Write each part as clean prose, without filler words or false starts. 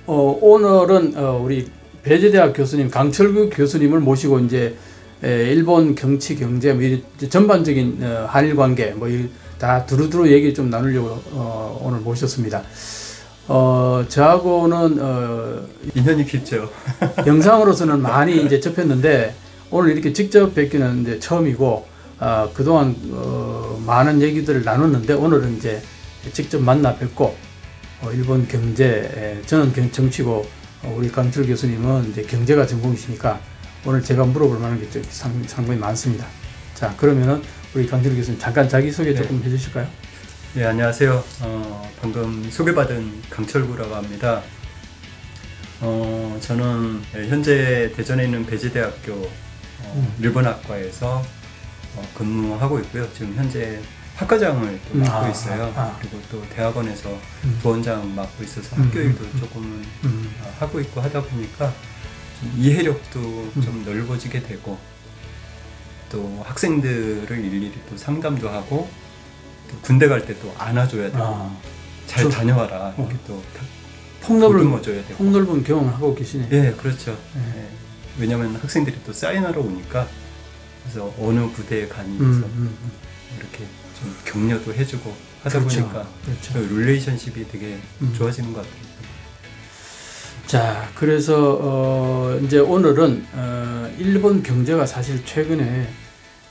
오늘은 우리 배재대학 교수님 강철구 교수님을 모시고 이제 일본 정치 경제 뭐 전반적인 한일 관계 뭐 다 두루두루 얘기 좀 나누려고 오늘 모셨습니다. 저하고는 인연이 깊죠. 영상으로서는 많이 이제 접했는데 오늘 이렇게 직접 뵙기는 이제 처음이고 그동안 많은 얘기들을 나눴는데 오늘은 이제 직접 만나 뵙고 일본 경제, 저는 정치고 우리 강철 교수님은 이제 경제가 전공이시니까 오늘 제가 물어볼 만한 게 상당히 많습니다. 자, 그러면은 우리 강철 교수님 잠깐 자기소개 조금 해주실까요? 네, 안녕하세요. 방금 소개받은 강철구라고 합니다. 저는 현재 대전에 있는 배재대학교 일본학과에서 근무하고 있고요. 지금 현재 학과장을 또 맡고 있어요. 그리고 또 대학원에서 부원장 맡고 있어서 학교 일도 조금은 하고 있고 하다 보니까 좀 이해력도 좀 넓어지게 되고 또 학생들을 일일이 또 상담도 하고 또 군대 갈 때 또 안아줘야 되고 잘 다녀와라 이렇게 또 폭넓은 경험을 하고 계시네요. 예, 그렇죠. 예. 왜냐하면 학생들이 또 사인하러 오니까 그래서 어느 부대에 가니면서 이렇게 좀 격려도 해주고 하다 보니까 그 릴레이션십이 되게 좋아지는 것 같아요. 자, 그래서 이제 오늘은 일본 경제가 사실 최근에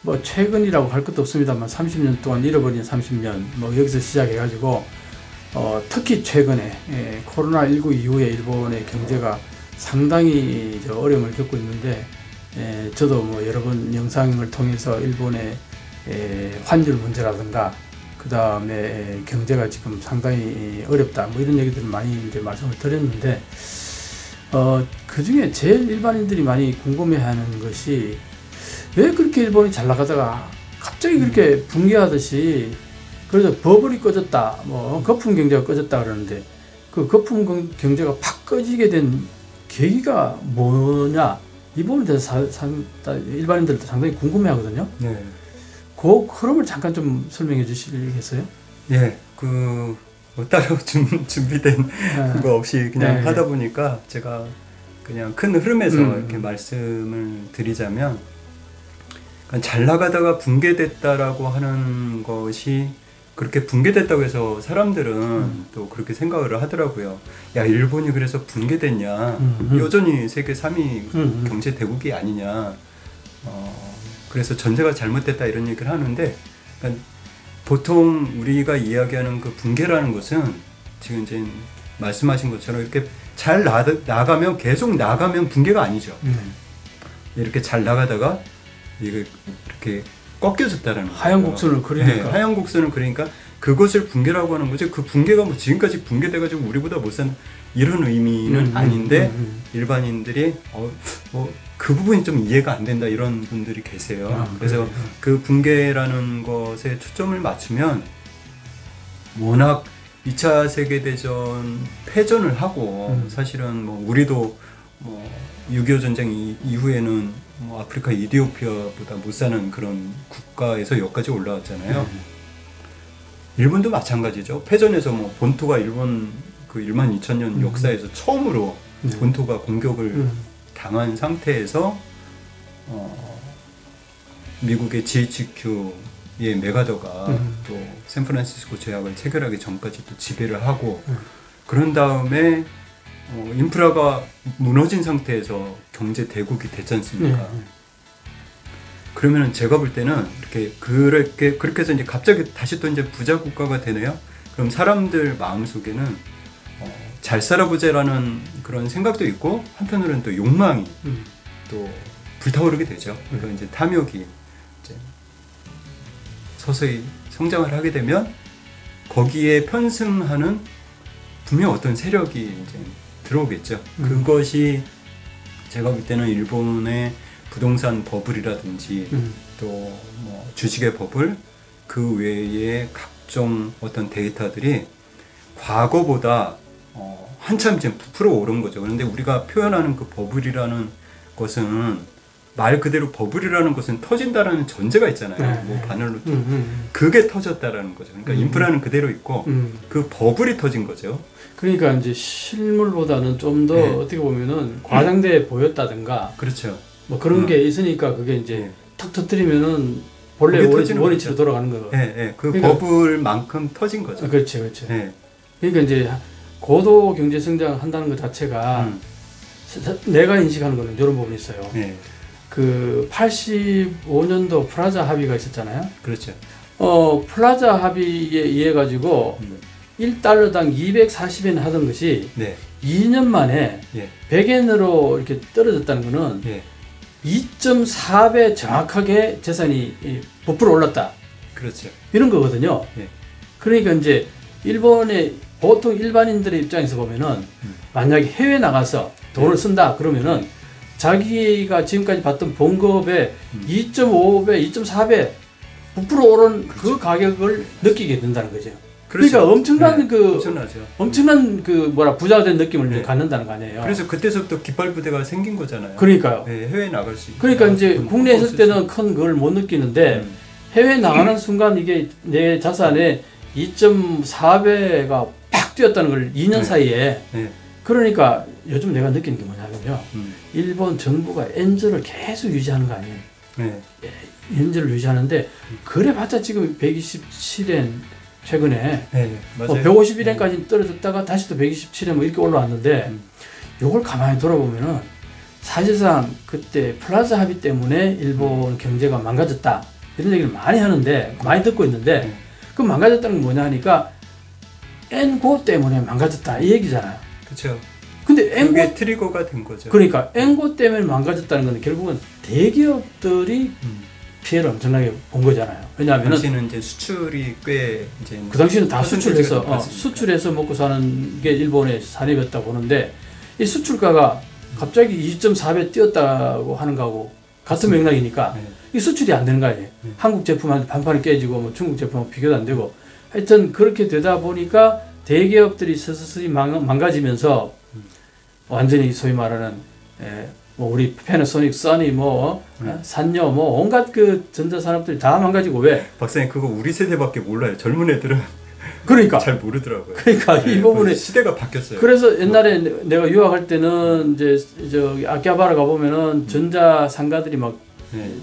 뭐 최근이라고 할 것도 없습니다만 30년 동안 잃어버린 30년 뭐 여기서 시작해가지고 특히 최근에 코로나19 이후에 일본의 경제가 상당히 어려움을 겪고 있는데 저도 뭐 여러 번 영상을 통해서 일본의 환율 문제라든가 그 다음에 경제가 지금 상당히 어렵다 뭐 이런 얘기들을 많이 이제 말씀을 드렸는데 그 중에 제일 일반인들이 많이 궁금해하는 것이 왜 그렇게 일본이 잘 나가다가 갑자기 그렇게 붕괴하듯이 그래서 버블이 꺼졌다 뭐 거품 경제가 꺼졌다 그러는데 그 거품 경제가 팍 꺼지게 된 계기가 뭐냐 이 부분에 대해서 일반인들도 상당히 궁금해하거든요. 네. 그 흐름을 잠깐 좀 설명해 주시겠어요? 예, 따로 준비된 거 없이 그냥 하다 보니까 제가 그냥 큰 흐름에서 이렇게 말씀을 드리자면 잘 나가다가 붕괴됐다라고 하는 것이 그렇게 붕괴됐다고 해서 사람들은 또 그렇게 생각을 하더라고요. 야, 일본이 그래서 붕괴됐냐? 여전히 세계 3위 경제 대국이 아니냐? 그래서 전제가 잘못됐다 이런 얘기를 하는데 그러니까 보통 우리가 이야기하는 그 붕괴라는 것은 지금 이제 말씀하신 것처럼 이렇게 잘 나가면 계속 나가면 붕괴가 아니죠. 이렇게 잘 나가다가 이게 이렇게 꺾여졌다라는 하얀 곡선을 그리니까. 네, 하얀 곡선을 그리니까 그것을 붕괴라고 하는 거죠. 그 붕괴가 뭐 지금까지 붕괴돼가지고 우리보다 못 사는 이런 의미는 아닌데 일반인들이 뭐 그 부분이 좀 이해가 안 된다 이런 분들이 계세요. 그래서 그 붕괴라는 것에 초점을 맞추면 워낙 2차 세계대전 패전을 하고 사실은 뭐 우리도 뭐 6.25 전쟁 이후에는 뭐 아프리카 이디오피아보다 못 사는 그런 국가에서 여기까지 올라왔잖아요. 일본도 마찬가지죠. 패전에서 뭐 본토가 일본 그 12,000년 역사에서 처음으로 본토가 공격을 당한 상태에서 미국의 GHQ의 메가더가 또 샌프란시스코 조약을 체결하기 전까지 또 지배를 하고 그런 다음에 인프라가 무너진 상태에서 경제 대국이 됐지 않습니까? 그러면은 제가 볼 때는 그렇게 해서 이제 갑자기 다시 또 이제 부자 국가가 되네요. 그럼 사람들 마음속에는 잘 살아보자라는 그런 생각도 있고 한편으로는 또 욕망이 또 불타오르게 되죠. 그러니까 이제 탐욕이 이제 서서히 성장을 하게 되면 거기에 편승하는 분명 어떤 세력이 이제 들어오겠죠. 그것이 제가 볼 때는 일본의 부동산 버블이라든지 또 뭐 주식의 버블 그 외에 각종 어떤 데이터들이 과거보다 한참 지금 부풀어 오른 거죠. 그런데 우리가 표현하는 그 버블이라는 것은 말 그대로 버블이라는 것은 터진다라는 전제가 있잖아요. 뭐 바늘로 그게 터졌다라는 거죠. 그러니까 인프라는 그대로 있고 그 버블이 터진 거죠. 그러니까 이제 실물보다는 좀 더 어떻게 보면은 과장돼 보였다든가. 그렇죠. 뭐 그런 게 있으니까 그게 이제 탁 터뜨리면은 본래 원위치로 돌아가는 거죠. 그 그러니까, 버블만큼 터진 거죠. 그렇죠, 그렇죠. 그러니까 이제 고도 경제 성장한다는 것 자체가 내가 인식하는 거는 이런 부분이 있어요. 그 85년도 플라자 합의가 있었잖아요. 그렇죠. 플라자 합의에 의해 가지고 1달러당 240엔 하던 것이 2년 만에 100엔으로 이렇게 떨어졌다는 거는 2.4배 정확하게 재산이 부풀어 올랐다. 그렇죠. 이런 거거든요. 그러니까 이제 일본의 보통 일반인들의 입장에서 보면은 만약에 해외 나가서 돈을 쓴다 그러면은 자기가 지금까지 받던 봉급의 2.5배, 2.4배 부풀어 오른 그 가격을 느끼게 된다는 거죠. 그러니까 엄청난 엄청난 부자가 된 느낌을 갖는다는 거 아니에요. 그래서 그때서부터 깃발 부대가 생긴 거잖아요. 그러니까요. 해외 나갈 수 있고. 그러니까 이제 국내에 있을 때는 큰 그걸 못 느끼는데 해외 나가는 순간 이게 내 자산의 2.4배가 팍 뛰었다는 걸 2년 사이에. 그러니까 요즘 내가 느끼는 게 뭐냐면요. 일본 정부가 엔저를 계속 유지하는 거 아니에요. 엔저를 유지하는데 그래봤자 지금 127엔 최근에 151엔까지 떨어졌다가 다시 또 127엔 뭐 이렇게 올라왔는데 요걸 가만히 돌아보면은 사실상 그때 플라자 합의 때문에 일본 경제가 망가졌다 이런 얘기를 많이 하는데 많이 듣고 있는데 그 망가졌다는 게 뭐냐 하니까 엔고 때문에 망가졌다 이 얘기잖아요. 그렇죠. 근데 엔고 트리거가 된 거죠. 그러니까 엔고 때문에 망가졌다는 건 결국은 대기업들이 피해를 엄청나게 본 거잖아요. 왜냐하면 당시는 이제 수출이 꽤 이제 그 당시는 다 수출해서 먹고 사는 게 일본의 산업이었다고 보는데 이 수출가가 갑자기 2.4배 뛰었다고 하는 거하고 같은 맥락이니까 이 수출이 안 되는 거 아니에요. 한국 제품한테 반판이 깨지고 뭐 중국 제품하고 비교도 안 되고 하여튼 그렇게 되다 보니까 대기업들이 서서히 망가지면서 완전히 소위 말하는 뭐 우리 패나소닉, 써니, 산요, 온갖 그 전자산업들이 다 망가지고 왜? 박사님 그거 우리 세대밖에 몰라요. 젊은 애들은 그러니까 잘 모르더라고요. 그러니까 이 부분에 시대가 바뀌었어요. 그래서 옛날에 내가 유학할 때는 이제 저기 아키하바라 가 보면은 전자 상가들이 막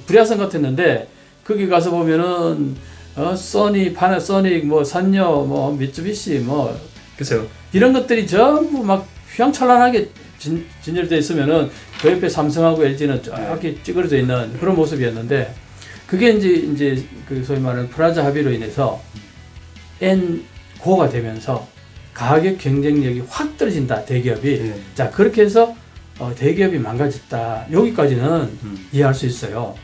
불야성 같았는데 거기 가서 보면은 써니, 파나소닉, 산요, 미쯔비시 그렇죠. 이런 것들이 전부 막 휘황찬란하게 진열되어 있으면은 그 옆에 삼성하고 LG는 이렇게 찌그러져 있는 그런 모습이었는데 그게 이제 그 소위 말하는 플라자 합의로 인해서 엔고가 되면서 가격 경쟁력이 확 떨어진다 대기업이. 자 그렇게 해서 대기업이 망가졌다 여기까지는 이해할 수 있어요.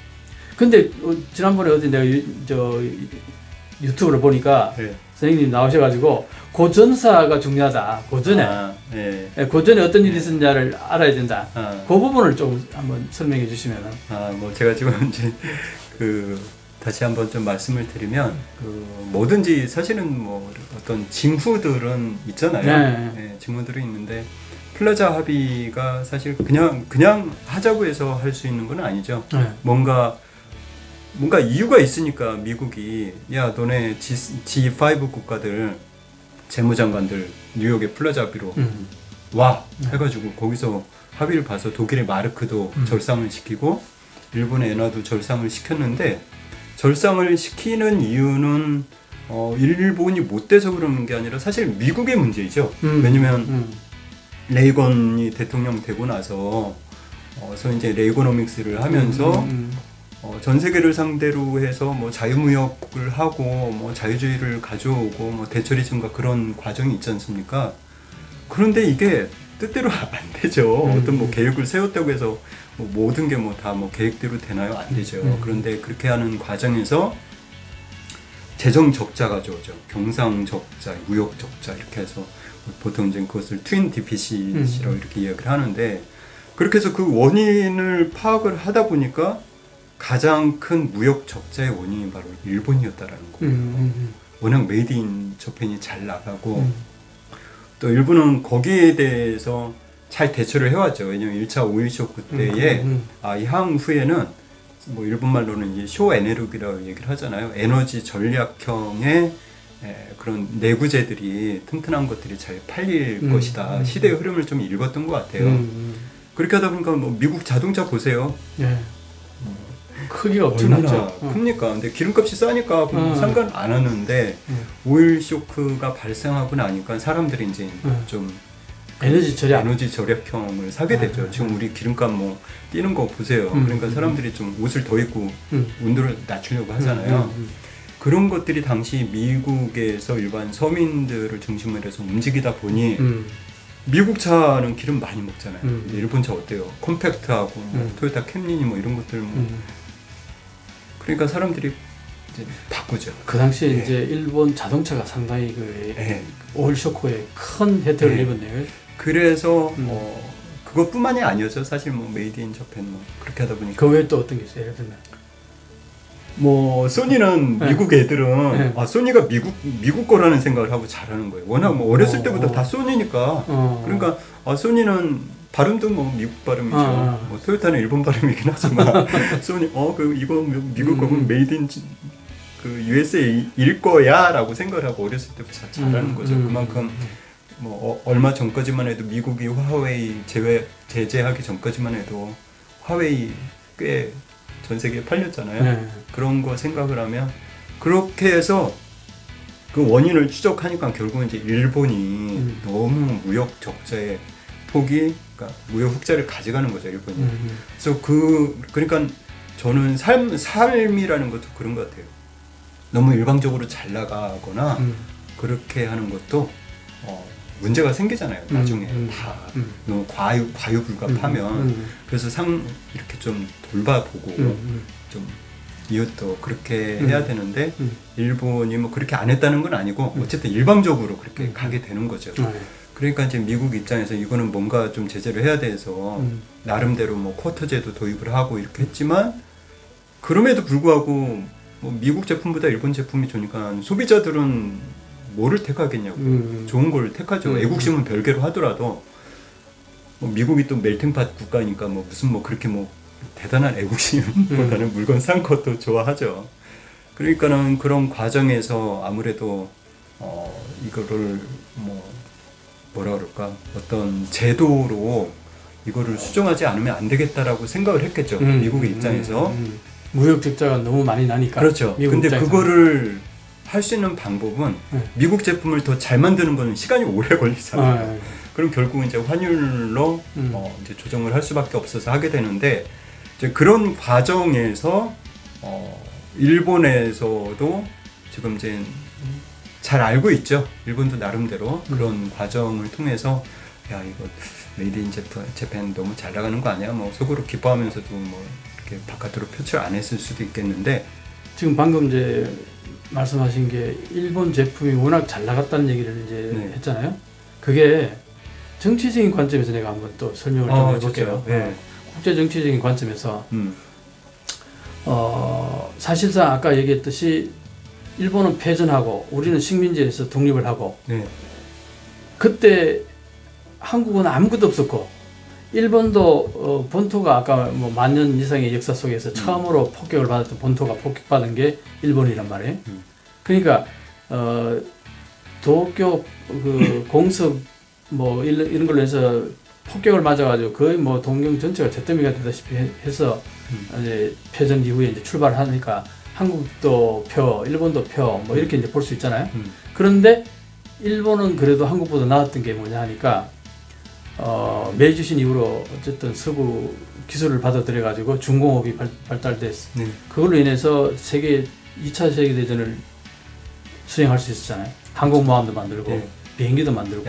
근데 지난번에 어디 내가 유튜브를 보니까 선생님 나오셔가지고 고전사가 중요하다. 고전에 고전에 어떤 일이 있었냐를 알아야 된다. 그 부분을 좀 한번 설명해 주시면은. 제가 지금 이제 다시 한번 좀 말씀을 드리면 뭐든지 사실은 어떤 징후들은 있잖아요. 징후들이 있는데 플라자 합의가 사실 그냥 하자고 해서 할 수 있는 건 아니죠. 뭔가 이유가 있으니까 미국이 너네 G5 국가들 재무장관들 뉴욕의 플라자 합의로 와 해가지고 거기서 합의를 봐서 독일의 마르크도 절상을 시키고 일본의 엔화도 절상을 시켰는데 절상을 시키는 이유는 일본이 못 돼서 그러는 게 아니라 사실 미국의 문제이죠. 왜냐면 레이건이 대통령 되고 나서 소위 이제 레이거노믹스를 하면서 전 세계를 상대로 해서 자유무역을 하고 자유주의를 가져오고 대처리즘과 그런 과정이 있지 않습니까? 그런데 이게 뜻대로 안 되죠. 어떤 계획을 세웠다고 해서 모든 게 다 계획대로 되나요? 안 되죠. 그런데 그렇게 하는 과정에서 재정 적자가 가져오죠. 경상 적자, 무역 적자 이렇게 해서 보통 이제 그것을 트윈 디피시라고 이렇게 이야기를 하는데 그렇게 해서 그 원인을 파악을 하다 보니까 가장 큰 무역 적자의 원인이 바로 일본이었다라는 거예요. 워낙 메이드 인 저펜이 잘 나가고 또 일본은 거기에 대해서 잘 대처를 해왔죠. 왜냐면 1차 오일 쇼크 때에 이 향후에는 뭐 일본 말로는 이제 쇼 에너지라고 얘기를 하잖아요. 에너지 전략형의 그런 내구재들이 튼튼한 것들이 잘 팔릴 것이다. 시대의 흐름을 좀 읽었던 것 같아요. 그렇게 하다 보니까 뭐 미국 자동차 보세요. 예. 크기가 얼마나 큽니까? 근데 기름값이 싸니까 상관 안 하는데 오일 쇼크가 발생하고 나니까 사람들이 이제 좀 에너지 절약형을 사게 되죠. 지금 우리 기름값 뭐 뛰는 거 보세요. 그러니까 사람들이 좀 옷을 더 입고 온도를 낮추려고 하잖아요. 그런 것들이 당시 미국에서 일반 서민들을 중심으로 해서 움직이다 보니 미국 차는 기름 많이 먹잖아요. 일본 차 어때요? 컴팩트하고 뭐 토요타 캠리니 뭐 이런 것들 뭐 그러니까 사람들이 이제 바꾸죠. 그 당시에 이제 일본 자동차가 상당히 그 오일 쇼크에 큰 혜택을 입었네요. 그래서 그것뿐만이 아니었죠. 사실 뭐 메이드 인 저팬 뭐 그렇게 하다 보니까. 그 외에 또 어떤 게 있어요? 예를 들면 뭐 소니는 미국 애들은 소니가 미국 거라는 생각을 하고 잘하는 거예요. 워낙 뭐 어렸을 때부터 다 소니니까. 그러니까 소니는 발음도 뭐 미국 발음이죠. 뭐 토요타는 일본 발음이긴 하지만 소니 이거 미국 거면 메이드 인 그 USA일 거야라고 생각을 하고 어렸을 때부터 잘하는 거죠. 그만큼 뭐 얼마 전까지만 해도 미국이 화웨이 제재하기 전까지만 해도 화웨이 꽤 전 세계에 팔렸잖아요. 그런 거 생각을 하면 그렇게 해서 그 원인을 추적하니까 결국은 이제 일본이 너무 무역 적자의 폭이 그러니까 무역 흑자를 가져가는 거죠, 일본이. 그래서 그러니까 저는 삶이라는 것도 그런 것 같아요. 너무 일방적으로 잘 나가거나 그렇게 하는 것도 문제가 생기잖아요. 나중에 다 너무 과유불급하면 그래서 이렇게 좀 돌봐보고 좀 이웃도 그렇게 해야 되는데 일본이 뭐 그렇게 안 했다는 건 아니고 어쨌든 일방적으로 그렇게 가게 되는 거죠. 그러니까 이제 미국 입장에서 이거는 뭔가 좀 제재를 해야 돼서 나름대로 뭐 쿼터제도 도입을 하고 이렇게 했지만 그럼에도 불구하고 뭐 미국 제품보다 일본 제품이 좋으니까 소비자들은 뭐를 택하겠냐고. 좋은 걸 택하죠. 애국심은 별개로 하더라도 뭐 미국이 또 멜팅팟 국가니까 뭐 무슨 뭐 그렇게 뭐 대단한 애국심보다는 물건 싼 것도 좋아하죠. 그러니까는 그런 과정에서 아무래도 이거를 뭐라 그럴까 어떤 제도로 이거를 수정하지 않으면 안 되겠다라고 생각을 했겠죠. 미국의 입장에서 무역 적자가 너무 많이 나니까. 그렇죠. 근데 입장에서. 그거를 할 수 있는 방법은 미국 제품을 더 잘 만드는 건 시간이 오래 걸리잖아요. 그럼 결국은 이제 환율로 이제 조정을 할 수밖에 없어서 하게 되는데 이제 그런 과정에서 일본에서도 지금 이제 잘 알고 있죠. 일본도 나름대로 그런 과정을 통해서 야 이거 메이드 인 재팬 너무 잘 나가는 거 아니야? 뭐 속으로 기뻐하면서도 뭐 이렇게 바깥으로 표출 안 했을 수도 있겠는데 지금 방금 이제 말씀하신 게 일본 제품이 워낙 잘 나갔다는 얘기를 이제 했잖아요. 그게 정치적인 관점에서 내가 한번 또 설명을 좀 해볼게요. 국제 정치적인 관점에서 사실상 아까 얘기했듯이 일본은 패전하고 우리는 식민지에서 독립을 하고 그때 한국은 아무것도 없었고 일본도 본토가 아까 뭐 만년 이상의 역사 속에서 처음으로 폭격을 받았던 본토가 폭격받은 게 일본이란 말이에요. 그러니까 도쿄 그 공습 뭐 이런 걸로 해서 폭격을 맞아가지고 거의 뭐 동경 전체가 잿더미가 되다시피 해서 이제 패전 이후에 이제 출발을 하니까 한국도 표, 일본도 표 뭐 이렇게 이제 볼 수 있잖아요. 그런데 일본은 그래도 한국보다 나았던 게 뭐냐 하니까 메이주신 이후로 어쨌든 서구 기술을 받아들여 가지고 중공업이 발달됐어. 그걸로 인해서 2차 세계대전을 수행할 수 있었잖아요. 항공모함도 만들고 비행기도 만들고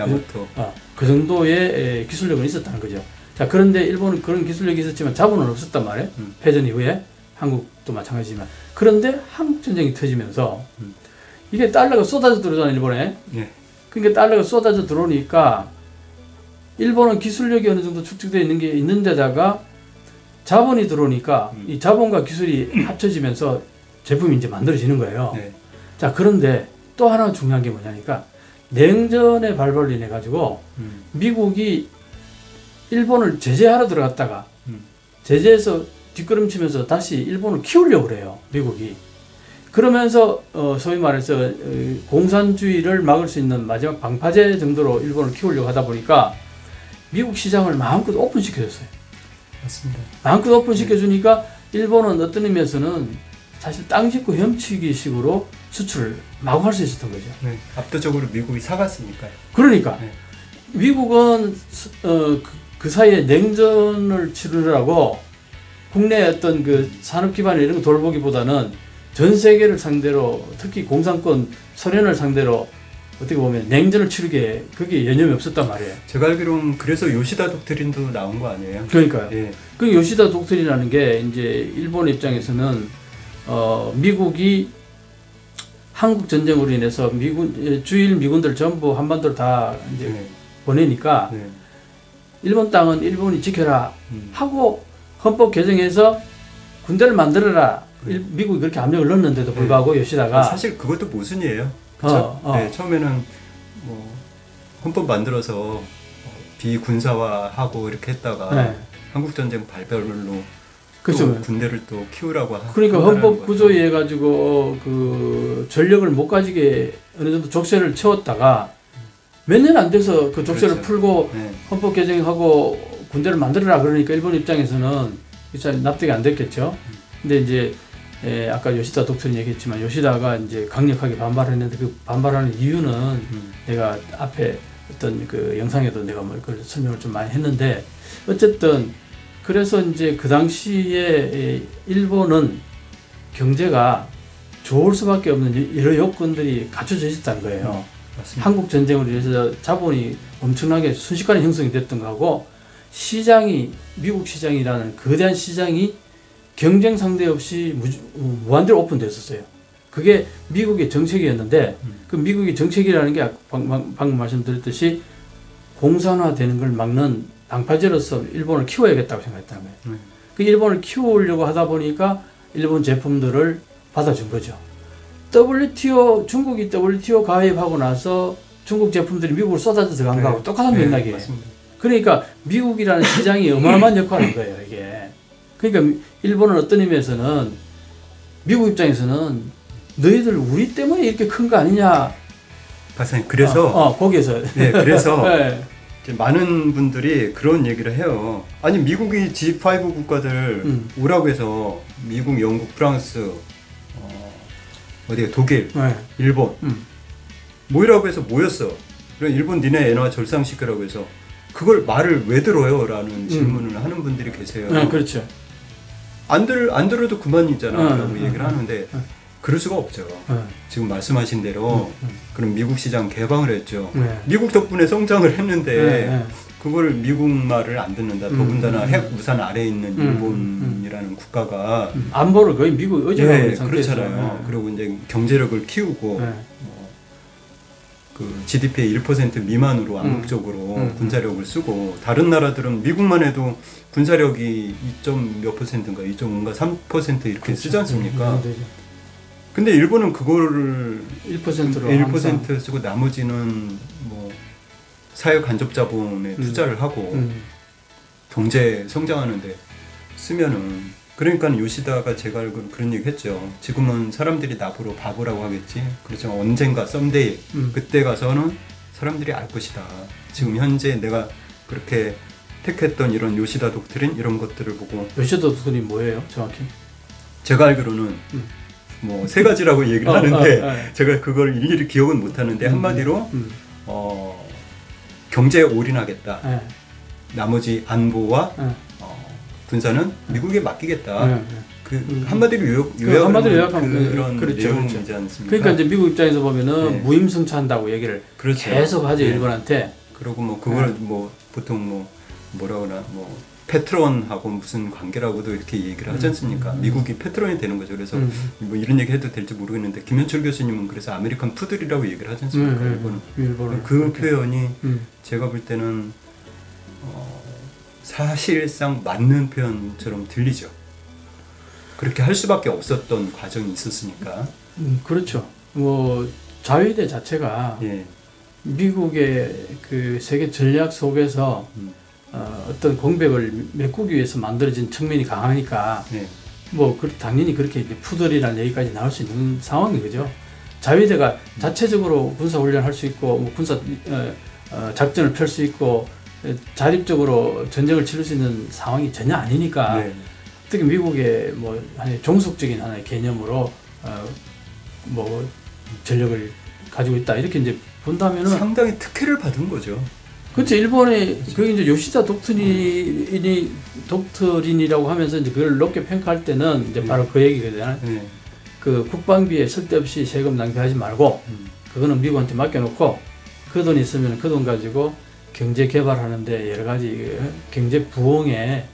그 정도의 기술력은 있었다는 거죠. 자, 그런데 일본은 그런 기술력이 있었지만 자본은 없었단 말이에요. 패전 이후에 한국도 마찬가지지만 그런데 한국전쟁이 터지면서 이게 달러가 쏟아져 들어오잖아요. 일본에. 그러니까 달러가 쏟아져 들어오니까 일본은 기술력이 어느 정도 축적되어 있는 게 있는 데다가 자본이 들어오니까 이 자본과 기술이 합쳐지면서 제품이 이제 만들어지는 거예요. 자, 그런데 또 하나 중요한 게 뭐냐니까 냉전의 발발로 인해 가지고 미국이 일본을 제재하러 들어갔다가 제재해서 뒷걸음치면서 다시 일본을 키우려고 그래요. 미국이. 그러면서 소위 말해서 공산주의를 막을 수 있는 마지막 방파제 정도로 일본을 키우려고 하다 보니까 미국 시장을 마음껏 오픈시켜줬어요. 맞습니다. 마음껏 오픈시켜주니까 일본은 어떤 의미에서는 사실 땅 짓고 헤엄치기 식으로 수출을 마구 할 수 있었던 거죠. 네, 압도적으로 미국이 사갔으니까요. 그러니까 네. 미국은 그 사이에 냉전을 치르려고 국내 어떤 그 산업 기반 이런 거 돌보기보다는 전 세계를 상대로 특히 공산권 소련을 상대로 어떻게 보면 냉전을 치르게 그게 여념이 없었단 말이에요. 제가 알기로는 그래서 요시다 독트린도 나온 거 아니에요? 그러니까요. 예. 그 요시다 독트린이라는 게 이제 일본 입장에서는 미국이 한국 전쟁으로 인해서 주일 미군들 전부 한반도로 다 이제 네. 보내니까 네. 일본 땅은 일본이 지켜라 하고 헌법 개정해서 군대를 만들어라. 미국이 그렇게 압력을 넣었는데도 불구하고 요시다가 사실 그것도 모순이에요. 그렇죠? 네, 처음에는 뭐 헌법 만들어서 비군사화하고 이렇게 했다가 한국 전쟁 발별로 그렇죠. 또 군대를 또 키우라고 그러니까 헌법 구조에 가지고 그 전력을 못 가지게 어느 정도 족쇄를 채웠다가 몇 년 안 돼서 그 족쇄를 그렇죠. 풀고 헌법 개정하고 군대를 만들어라 그러니까 일본 입장에서는 잘 납득이 안 됐겠죠. 근데 이제 아까 요시다 독트린 얘기했지만 요시다가 이제 강력하게 반발했는데 그 반발하는 이유는 내가 앞에 어떤 그 영상에도 내가 뭐 그걸 설명을 좀 많이 했는데 어쨌든 그래서 이제 그 당시에 일본은 경제가 좋을 수밖에 없는 여러 요건들이 갖춰져 있었다는 거예요. 한국 전쟁으로 인해서 자본이 엄청나게 순식간에 형성이 됐던 거하고 시장이 미국 시장이라는 거대한 시장이 경쟁 상대 없이 무한대로 오픈됐었어요. 그게 미국의 정책이었는데 그 미국의 정책이라는 게 방금 말씀드렸듯이 공산화되는 걸 막는 방파제로서 일본을 키워야겠다고 생각했다는 거예요. 그 일본을 키우려고 하다 보니까 일본 제품들을 받아준 거죠. 중국이 WTO 가입하고 나서 중국 제품들이 미국으로 쏟아져 들어간 거하고 똑같은 맥락이에요. 맞습니다. 그러니까 미국이라는 시장이 어마어마한 역할을 한 거예요, 이게. 그러니까 일본은 어떤 의미에서는 미국 입장에서는 너희들 우리 때문에 이렇게 큰 거 아니냐. 박사님, 그래서 거기에서 네, 그래서 네. 많은 분들이 그런 얘기를 해요. 아니 미국이 G5 국가들 오라고 해서 미국, 영국, 프랑스, 어디가 독일, 일본 모이라고 해서 모였어. 그럼 일본 니네 애나 절상시키라고 해서 그걸 말을 왜 들어요? 라는 질문을 하는 분들이 계세요. 그렇죠. 안 들어도 그만이잖아 라고 얘기를 하는데 그럴 수가 없죠. 지금 말씀하신 대로 그럼 미국 시장 개방을 했죠. 미국 덕분에 성장을 했는데 그걸 미국 말을 안 듣는다. 더군다나 핵 우산 아래에 있는 일본이라는 국가가 안보를 거의 미국 의존하고 있는 상태에서 그렇잖아요. 그리고 이제 경제력을 키우고 그 GDP의 1% 미만으로 암묵적으로 군사력을 쓰고 다른 나라들은 미국만 해도 군사력이 2. 몇 %인가 2.5인가 3% 이렇게 그렇죠. 쓰지 않습니까? 근데 일본은 그거를 1%로 1% 쓰고 나머지는 뭐 사회 간접 자본에 투자를 하고 경제 성장하는데 쓰면은 그러니까 요시다가 제가 알기로 그런 얘기 했죠. 지금은 사람들이 나보러 바보라고 하겠지. 그렇지만 언젠가 썸데이 그때 가서는 사람들이 알 것이다. 지금 현재 내가 그렇게 택했던 이런 요시다 독트린 이런 것들을 보고 요시다 독트린이 뭐예요? 정확히? 제가 알기로는 뭐 세 가지라고 얘기를 하는데 제가 그걸 일일이 기억은 못하는데 한마디로 경제에 올인하겠다. 나머지 안보와 군사는 미국에 맡기겠다. 그 한마디로 요약하면 그런 그렇죠, 내용이지 않습니까? 그러니까 이제 미국 입장에서 보면은 무임승차한다고 얘기를 그렇죠. 계속 하죠. 일본한테. 그리고 뭐 그걸 뭐 보통 뭐 뭐라 그러나 뭐 페트론하고 무슨 관계라고도 이렇게 얘기를 하지 않습니까? 미국이 페트론이 되는 거죠. 그래서 뭐 이런 얘기 해도 될지 모르겠는데 김현철 교수님은 그래서 아메리칸 푸들이라고 얘기를 하지 않습니까? 일본은. 그 표현이 제가 볼 때는 사실상 맞는 표현처럼 들리죠. 그렇게 할 수밖에 없었던 과정이 있었으니까. 그렇죠. 뭐 자위대 자체가 미국의 그 세계 전략 속에서 어떤 공백을 메꾸기 위해서 만들어진 측면이 강하니까 네. 뭐 당연히 그렇게 이제 푸들이라는 얘기까지 나올 수 있는 상황인 거죠. 자위대가 자체적으로 군사훈련할 수 있고 뭐 군사 작전을 펼 수 있고 자립적으로 전쟁을 치를 수 있는 상황이 전혀 아니니까 네. 특히 미국의 뭐 하나의 종속적인 하나의 개념으로 뭐 전력을 가지고 있다 이렇게 이제 본다면은 상당히 특혜를 받은 거죠. 그렇죠. 일본의 그게 이제 요시다 독트린이라고 하면서 이제 그걸 높게 평가할 때는 이제 바로 그 얘기거든요. 네. 그 국방비에 쓸데없이 세금 낭비하지 말고 그거는 미국한테 맡겨놓고 그 돈 있으면 그 돈 가지고 경제 개발하는데 여러 가지 경제 부흥에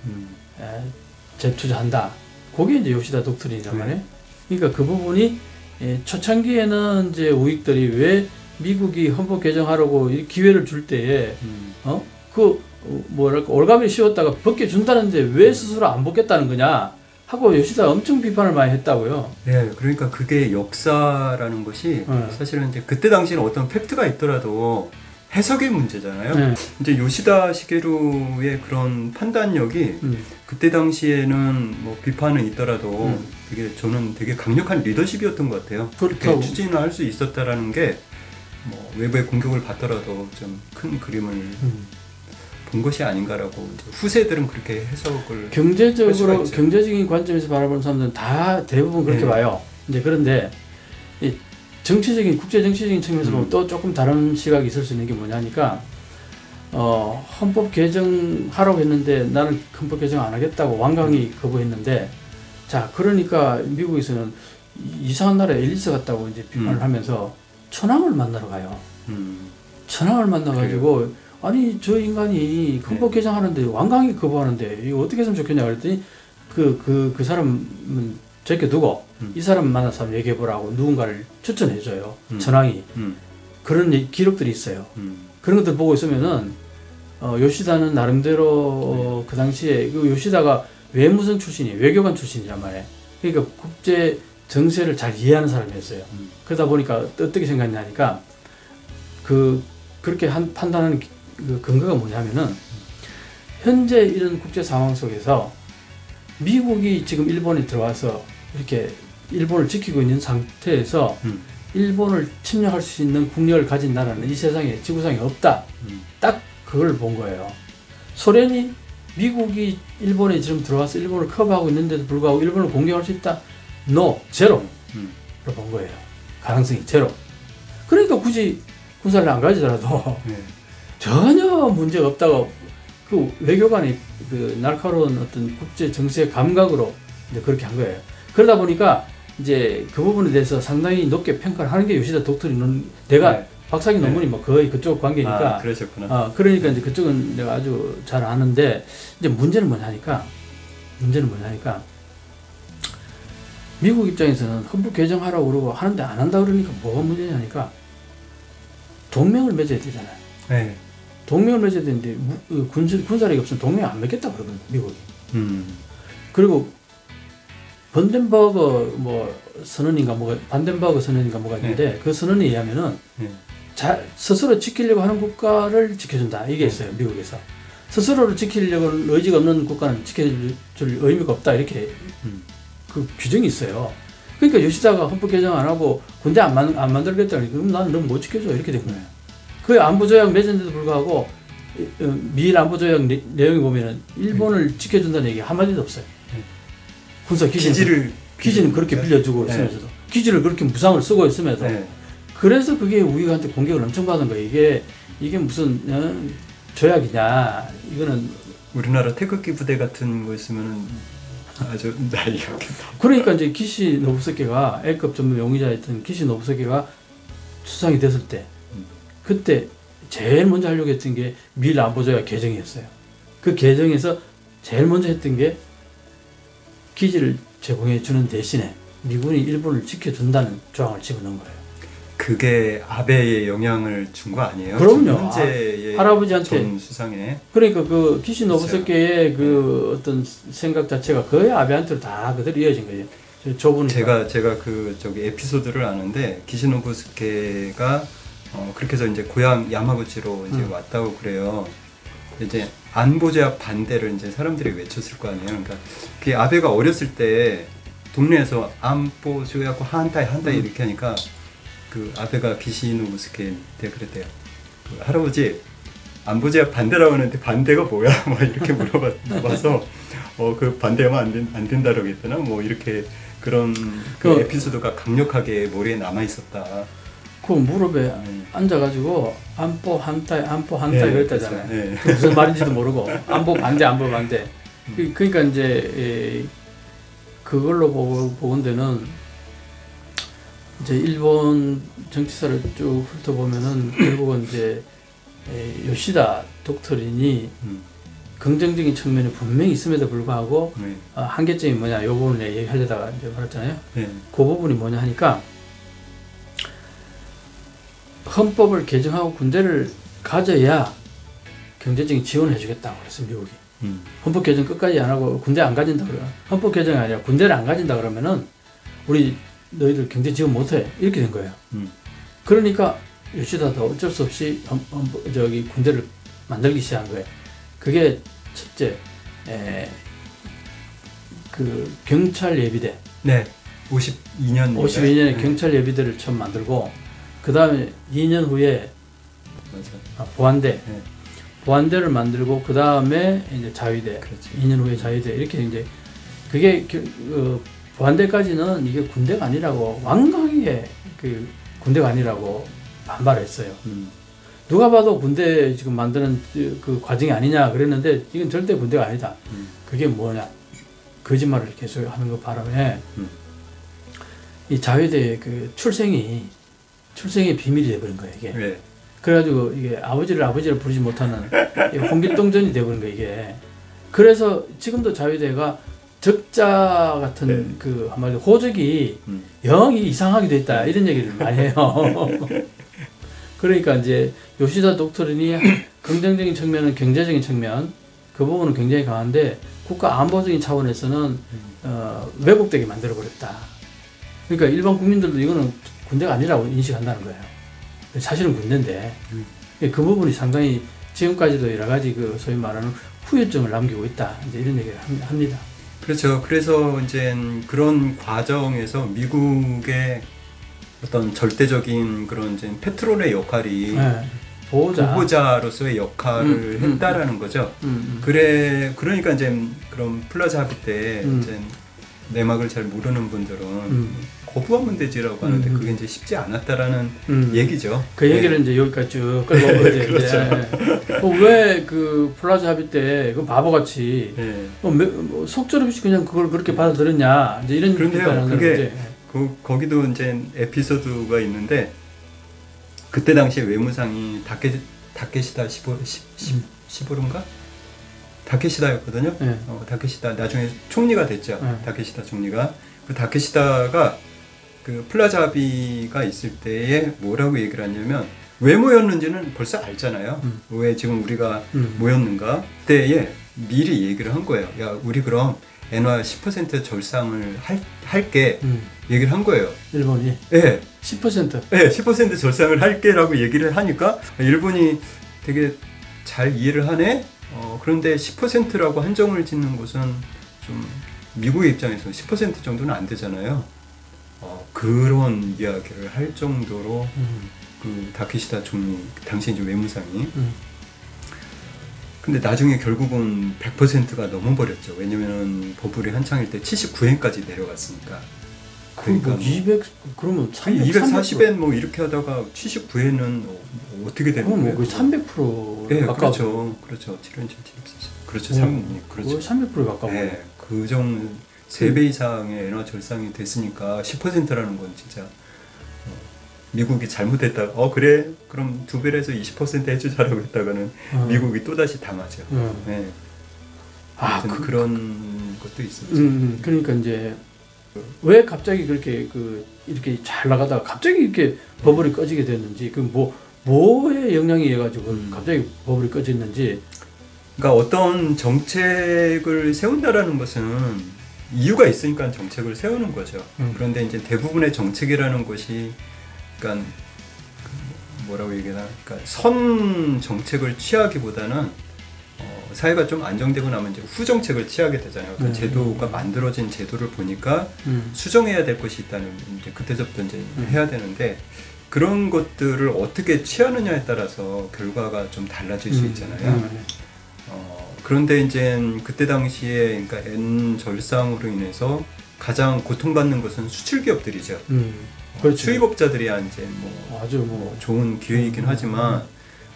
재투자한다. 그게 이제 요시다 독트린이란 말이에요. 그러니까 그 부분이 초창기에는 이제 우익들이 왜 미국이 헌법 개정하라고 기회를 줄 때에 뭐랄까 올가미 씌웠다가 벗겨준다는데 왜 스스로 안 벗겠다는 거냐 하고 요시다 엄청 비판을 많이 했다고요. 네, 그러니까 그게 역사라는 것이 사실은 이제 그때 당시에는 어떤 팩트가 있더라도 해석의 문제잖아요. 이제 요시다 시게루의 그런 판단력이 그때 당시에는 뭐 비판은 있더라도 되게 저는 되게 강력한 리더십이었던 것 같아요. 그렇게 추진을 할 수 있었다라는 게 뭐 외부의 공격을 받더라도 좀 큰 그림을 본 것이 아닌가라고 후세들은 그렇게 해석을 경제적인 관점에서 바라보는 사람들은 다 대부분 그렇게 봐요. 이제 그런데 이 정치적인 국제 정치적인 측면에서 보면 또 조금 다른 시각이 있을 수 있는 게 뭐냐니까 헌법 개정하라고 했는데 나는 헌법 개정 안 하겠다고 완강히 거부했는데 자 그러니까 미국에서는 이상한 나라에 앨리스 같다고 이제 비판을 하면서 천황을 만나러 가요. 천황을 만나가지고 아니 저 인간이 헌법 개정하는데 완강히 거부하는데 이거 어떻게 했으면 좋겠냐 그랬더니 그 사람은 제껴두고 이 사람 만나서 한번 얘기해보라고 누군가를 추천해줘요. 천황이. 그런 기록들이 있어요. 그런 것들 보고 있으면은 요시다는 나름대로 그 당시에 그 요시다가 외무성 출신이에요. 외교관 출신이란 말이에요. 그러니까 국제 정세를 잘 이해하는 사람이었어요. 그러다 보니까 어떻게 생각하냐니까 그렇게 판단하는 그 근거가 뭐냐면은 현재 이런 국제 상황 속에서 미국이 지금 일본에 들어와서 이렇게 일본을 지키고 있는 상태에서 일본을 침략할 수 있는 국력을 가진 나라는 이 세상에 지구상에 없다. 딱 그걸 본 거예요. 소련이 미국이 일본에 지금 들어와서 일본을 커버하고 있는데도 불구하고 일본을 공격할 수 있다? No, 제로로 본 거예요. 가능성이 제로. 그러니까 굳이 군사를 안 가지더라도 전혀 문제가 없다고 그 외교관의 그 날카로운 어떤 국제 정세 감각으로 이제 그렇게 한 거예요. 그러다 보니까 이제 그 부분에 대해서 상당히 높게 평가를 하는 게 요시다 독트린은 내가 박사기 논문이 뭐 거의 그쪽 관계니까. 그러셨구나. 그러니까 이제 그쪽은 내가 아주 잘 아는데 이제 문제는 뭐냐니까 미국 입장에서는 헌법 개정하라고 그러고 하는데 안 한다 그러니까 뭐가 문제냐니까 동맹을 맺어야 되잖아요. 네. 동맹을 맺어야 되는데 군사력이 없으면 동맹 안 맺겠다 그러거든요. 미국이. 그리고 번덴버그 선언인가 반덴버그 선언인가 뭐가 있는데 그 선언에 의하면은 스스로 지키려고 하는 국가를 지켜준다. 이게 있어요. 미국에서. 스스로를 지키려고 의지가 없는 국가는 지켜줄 의미가 없다. 이렇게 그 규정이 있어요. 그러니까 요시다가 헌법 개정 안 하고 군대 안 만들겠다니 그럼 나는 넌 못 지켜줘. 이렇게 된 거예요. 그 안보조약 맺은데도 불구하고 미일 안보조약 내용에 보면은 일본을 지켜준다는 얘기 한마디도 없어요. 군사 기지는 그렇게 빌려주고 있으면서도 기지를 그렇게 무상을 쓰고 있으면서 그래서 그게 우리한테 공격을 엄청 받은 거예요. 이게 무슨 조약이냐? 이거는 우리나라 태극기 부대 같은 거 있으면은 아주 난리가. 그러니까 이제 기시 노부스케가 A급 전문 용의자였던 기시 노부스케가 수상이 됐을 때 그때 제일 먼저 하려고 했던 게 미일 안보조약 개정이었어요. 그 개정에서 제일 먼저 했던 게 기지를 제공해 주는 대신에 미군이 일본을 지켜준다는 조항을 집어넣은 거예요. 그게 아베의 영향을 준 거 아니에요? 그럼요. 현재의 할아버지한테 전 수상에. 그러니까 그 기시 노부스케의 그 어떤 생각 자체가 거의 아베한테로 다 그대로 이어진 거예요. 좁으니까. 제가 그 저기 에피소드를 아는데 기시 노부스케가 그렇게 해서 이제 고향 야마구치로 이제 왔다고 그래요. 이제 안보제압 반대를 이제 사람들이 외쳤을 거 아니에요. 그러니까 그 아베가 어렸을 때 동네에서 안보제압 한타이 이렇게 하니까 그 아베가 기시노부스케 때 그랬대요. 그 할아버지 안보제압 반대라고 하는데 반대가 뭐야? 막 이렇게 물어봐서 그 반대하면 안 된다 그러겠구나. 뭐 이렇게 그런 그 에피소드가 강력하게 머리에 남아 있었다. 그 무릎에 앉아가지고 안보 한타이 그랬다잖아요. 그렇죠. 네. 무슨 말인지도 모르고 안보 반대. 그러니까 이제 그걸로 보건대는 이제 일본 정치사를 쭉 훑어보면은 결국은 이제 요시다 독트린이 긍정적인 측면이 분명히 있음에도 불구하고 한계점이 뭐냐, 요 부분을 얘기하려다가 이제 말했잖아요. 그 부분이 뭐냐 하니까 헌법을 개정하고 군대를 가져야 경제적인 지원을 해주겠다고 그랬어요, 미국이. 헌법 개정 끝까지 안 하고 군대 안 가진다 그러면, 헌법 개정이 아니라 군대를 안 가진다 그러면은 우리 너희들 경제 지원 못해, 이렇게 된 거예요. 그러니까 요시다도 어쩔 수 없이 군대를 만들기 시작한 거예요. 그게 첫째, 그 경찰 예비대. 네, 52년에 경찰 예비대를 처음 만들고, 그 다음에 2년 후에 보안대. 보안대를 만들고, 그 다음에 이제 자위대. 그렇지. 2년 후에 자위대. 이렇게 이제 그게 보안대까지는 이게 군대가 아니라고, 완강하게 그 군대가 아니라고 반발했어요. 누가 봐도 군대 지금 만드는 그 과정이 아니냐 그랬는데, 이건 절대 군대가 아니다. 그게 뭐냐, 거짓말을 계속 하는 것 바람에 이 자위대의 그 출생이 비밀이 돼버린 거예요, 이게. 네. 그래가지고 이게 아버지를 부르지 못하는 홍길동전이 돼버린 거예요, 이게. 그래서 지금도 자위대가 적자 같은 그 한마디로 호적이 영이 이상하게 돼 있다, 이런 얘기를 많이 해요. 그러니까 이제 요시다 독트린이 긍정적인 측면은 경제적인 측면, 그 부분은 굉장히 강한데 국가 안보적인 차원에서는 왜곡되게 만들어 버렸다. 그러니까 일반 국민들도 이거는 군대가 아니라고 인식한다는 거예요. 사실은 군대인데 그 부분이 상당히 지금까지도 여러 가지 그 소위 말하는 후유증을 남기고 있다, 이제 이런 얘기를 합니다. 그렇죠. 그래서 이제 그런 과정에서 미국의 어떤 절대적인 그런 이제 페트롤의 역할이 보호자로서의 역할을 했다라는 거죠. 그러니까 이제 그런 플라자 합의 때 이제 내막을 잘 모르는 분들은 거부하면 되지라고 하는데 그게 이제 쉽지 않았다라는 얘기죠. 그 얘기를 이제 여기까지 쭉 끌고 이제 그렇죠. 왜 그 플라자 합의 때 그 바보같이 속절없이 그냥 그걸 그렇게 받아들였냐, 이제 이런. 그런데요, 그게 거기도 이제 에피소드가 있는데, 그때 당시에 외무상이 다케시다 시보른가? 다케시다였거든요. 다케시다 나중에 총리가 됐죠. 다케시다 총리가. 그 다케시다가 그 플라자 합의가 있을 때에 뭐라고 얘기를 하냐면, 왜 모였는지는 벌써 알잖아요. 왜 지금 우리가 모였는가? 그때에 미리 얘기를 한 거예요. 야, 우리 그럼 엔화 10% 절상을 할게, 얘기를 한 거예요. 일본이? 네. 10%? 네, 10% 절상을 할게라고 얘기를 하니까 일본이 되게 잘 이해를 하네? 그런데 10%라고 한정을 짓는 것은 좀 미국의 입장에서 10% 정도는 안 되잖아요. 그런 이야기를 할 정도로 그 다케시다 총리, 당시 이제 외무상이. 근데 나중에 결국은 100%가 넘어버렸죠. 왜냐면은 버블이 한창일 때 79엔까지 내려갔으니까. 그러니까 200, 그러면 240엔 뭐 이렇게 하다가 79엔은 어떻게 되는 거예요? 뭐 거의 300% 네, 가까워. 그렇죠. 7원 774. 그렇죠. 그렇죠. 300% 가까워. 네, 그 정도 3배 이상의 엔화 절상이 됐으니까 10%라는 건 진짜 미국이 잘못했다. 그래, 그럼 2배에서 20% 해주자라고 했다가는 미국이 또 다시 당하죠. 네. 그런 것도 있었죠. 그러니까 이제 왜 갑자기 그렇게 이렇게 잘 나가다가 갑자기 이렇게 버블이 꺼지게 됐는지, 뭐에 영향이 해가지고 갑자기 버블이 꺼졌는지. 그러니까 어떤 정책을 세운다라는 것은 이유가 있으니까 정책을 세우는 거죠. 그런데 이제 대부분의 정책이라는 것이, 그러니까 뭐라고 얘기하나, 그러니까 선 정책을 취하기보다는 사회가 좀 안정되고 나면 이제 후정책을 취하게 되잖아요. 그 제도가 만들어진 제도를 보니까 수정해야 될 것이 있다는 이제 그때부터 이제 해야 되는데 그런 것들을 어떻게 취하느냐에 따라서 결과가 좀 달라질 수 있잖아요. 그런데 이제 그때 당시에 그러니까 N절상으로 인해서 가장 고통받는 것은 수출 기업들이죠. 그렇죠. 수입업자들이야 이제 뭐 아주 뭐 좋은 기회이긴 하지만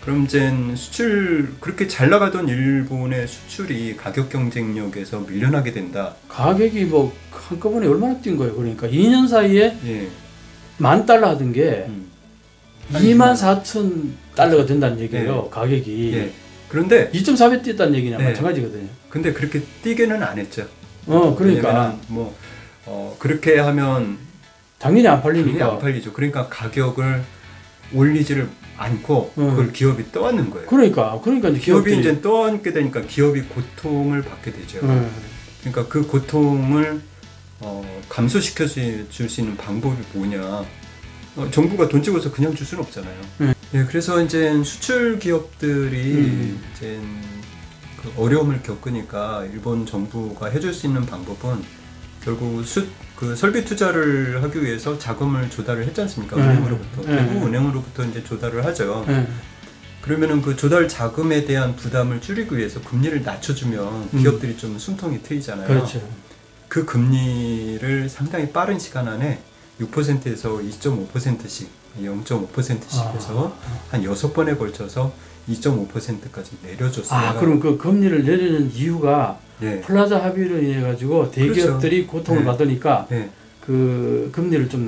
그럼 이제 수출 그렇게 잘 나가던 일본의 수출이 가격 경쟁력에서 밀려나게 된다. 가격이 뭐 한꺼번에 얼마나 뛴 거예요. 그러니까 2년 사이에 예. $10,000 하던 게 24,000달러가 된다는 얘기예요. 예. 가격이. 예. 그런데 2.4배 뛰었다는 얘기냐 네. 마찬가지거든요. 근데 그렇게 뛰게는 안 했죠. 그러니까 뭐 그렇게 하면 당연히 안 당연히 팔리니까. 안 팔리죠. 그러니까 가격을 올리지를 않고 그걸 기업이 떠안는 거예요. 그러니까 이제 기업이 이제 떠안게 되니까 기업이 고통을 받게 되죠. 그러니까 그 고통을 감소시켜 줄 수 있는 방법이 뭐냐? 정부가 돈 찍어서 그냥 줄 수는 없잖아요. 예, 그래서 이제 수출 기업들이 이제 그 어려움을 겪으니까 일본 정부가 해줄 수 있는 방법은 결국 그 설비 투자를 하기 위해서 자금을 조달을 했지 않습니까? 은행으로부터. 대부분 은행으로부터 이제 조달을 하죠. 그러면은 그 조달 자금에 대한 부담을 줄이기 위해서 금리를 낮춰주면 기업들이 좀 숨통이 트이잖아요. 그렇죠. 그 금리를 상당히 빠른 시간 안에 6%에서 2.5%씩, 0.5%씩 해서 한 6번에 걸쳐서 2.5%까지 내려줬어요. 그럼 그 금리를 내리는 이유가 예. 플라자 합의로 인해 가지고 대기업들이 그렇죠. 고통을 네. 받으니까 네. 그 금리를 좀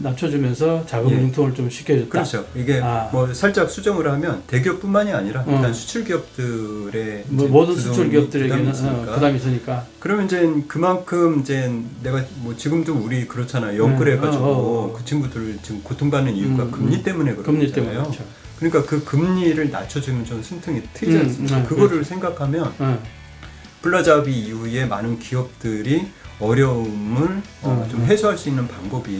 낮춰주면서 자금 융통을 좀 시켜줬다. 그렇죠. 이게 뭐 살짝 수정을 하면 대기업뿐만이 아니라 일단 수출 기업들의 모든 수출 기업들에게는 부담이 있으니까. 그러면 이제 그만큼 이제 내가 뭐 지금도 우리 그렇잖아요. 연끌 해가지고 그 친구들 지금 고통받는 이유가 금리 때문에 그런 금리 거잖아요. 때문에 그렇죠. 그러니까 그 금리를 낮춰주면 좀 숨통이 트이지 않습니까? 그거를 그렇죠. 생각하면 플라자 합의 이후에 많은 기업들이 어려움을 좀 해소할 수 있는 방법이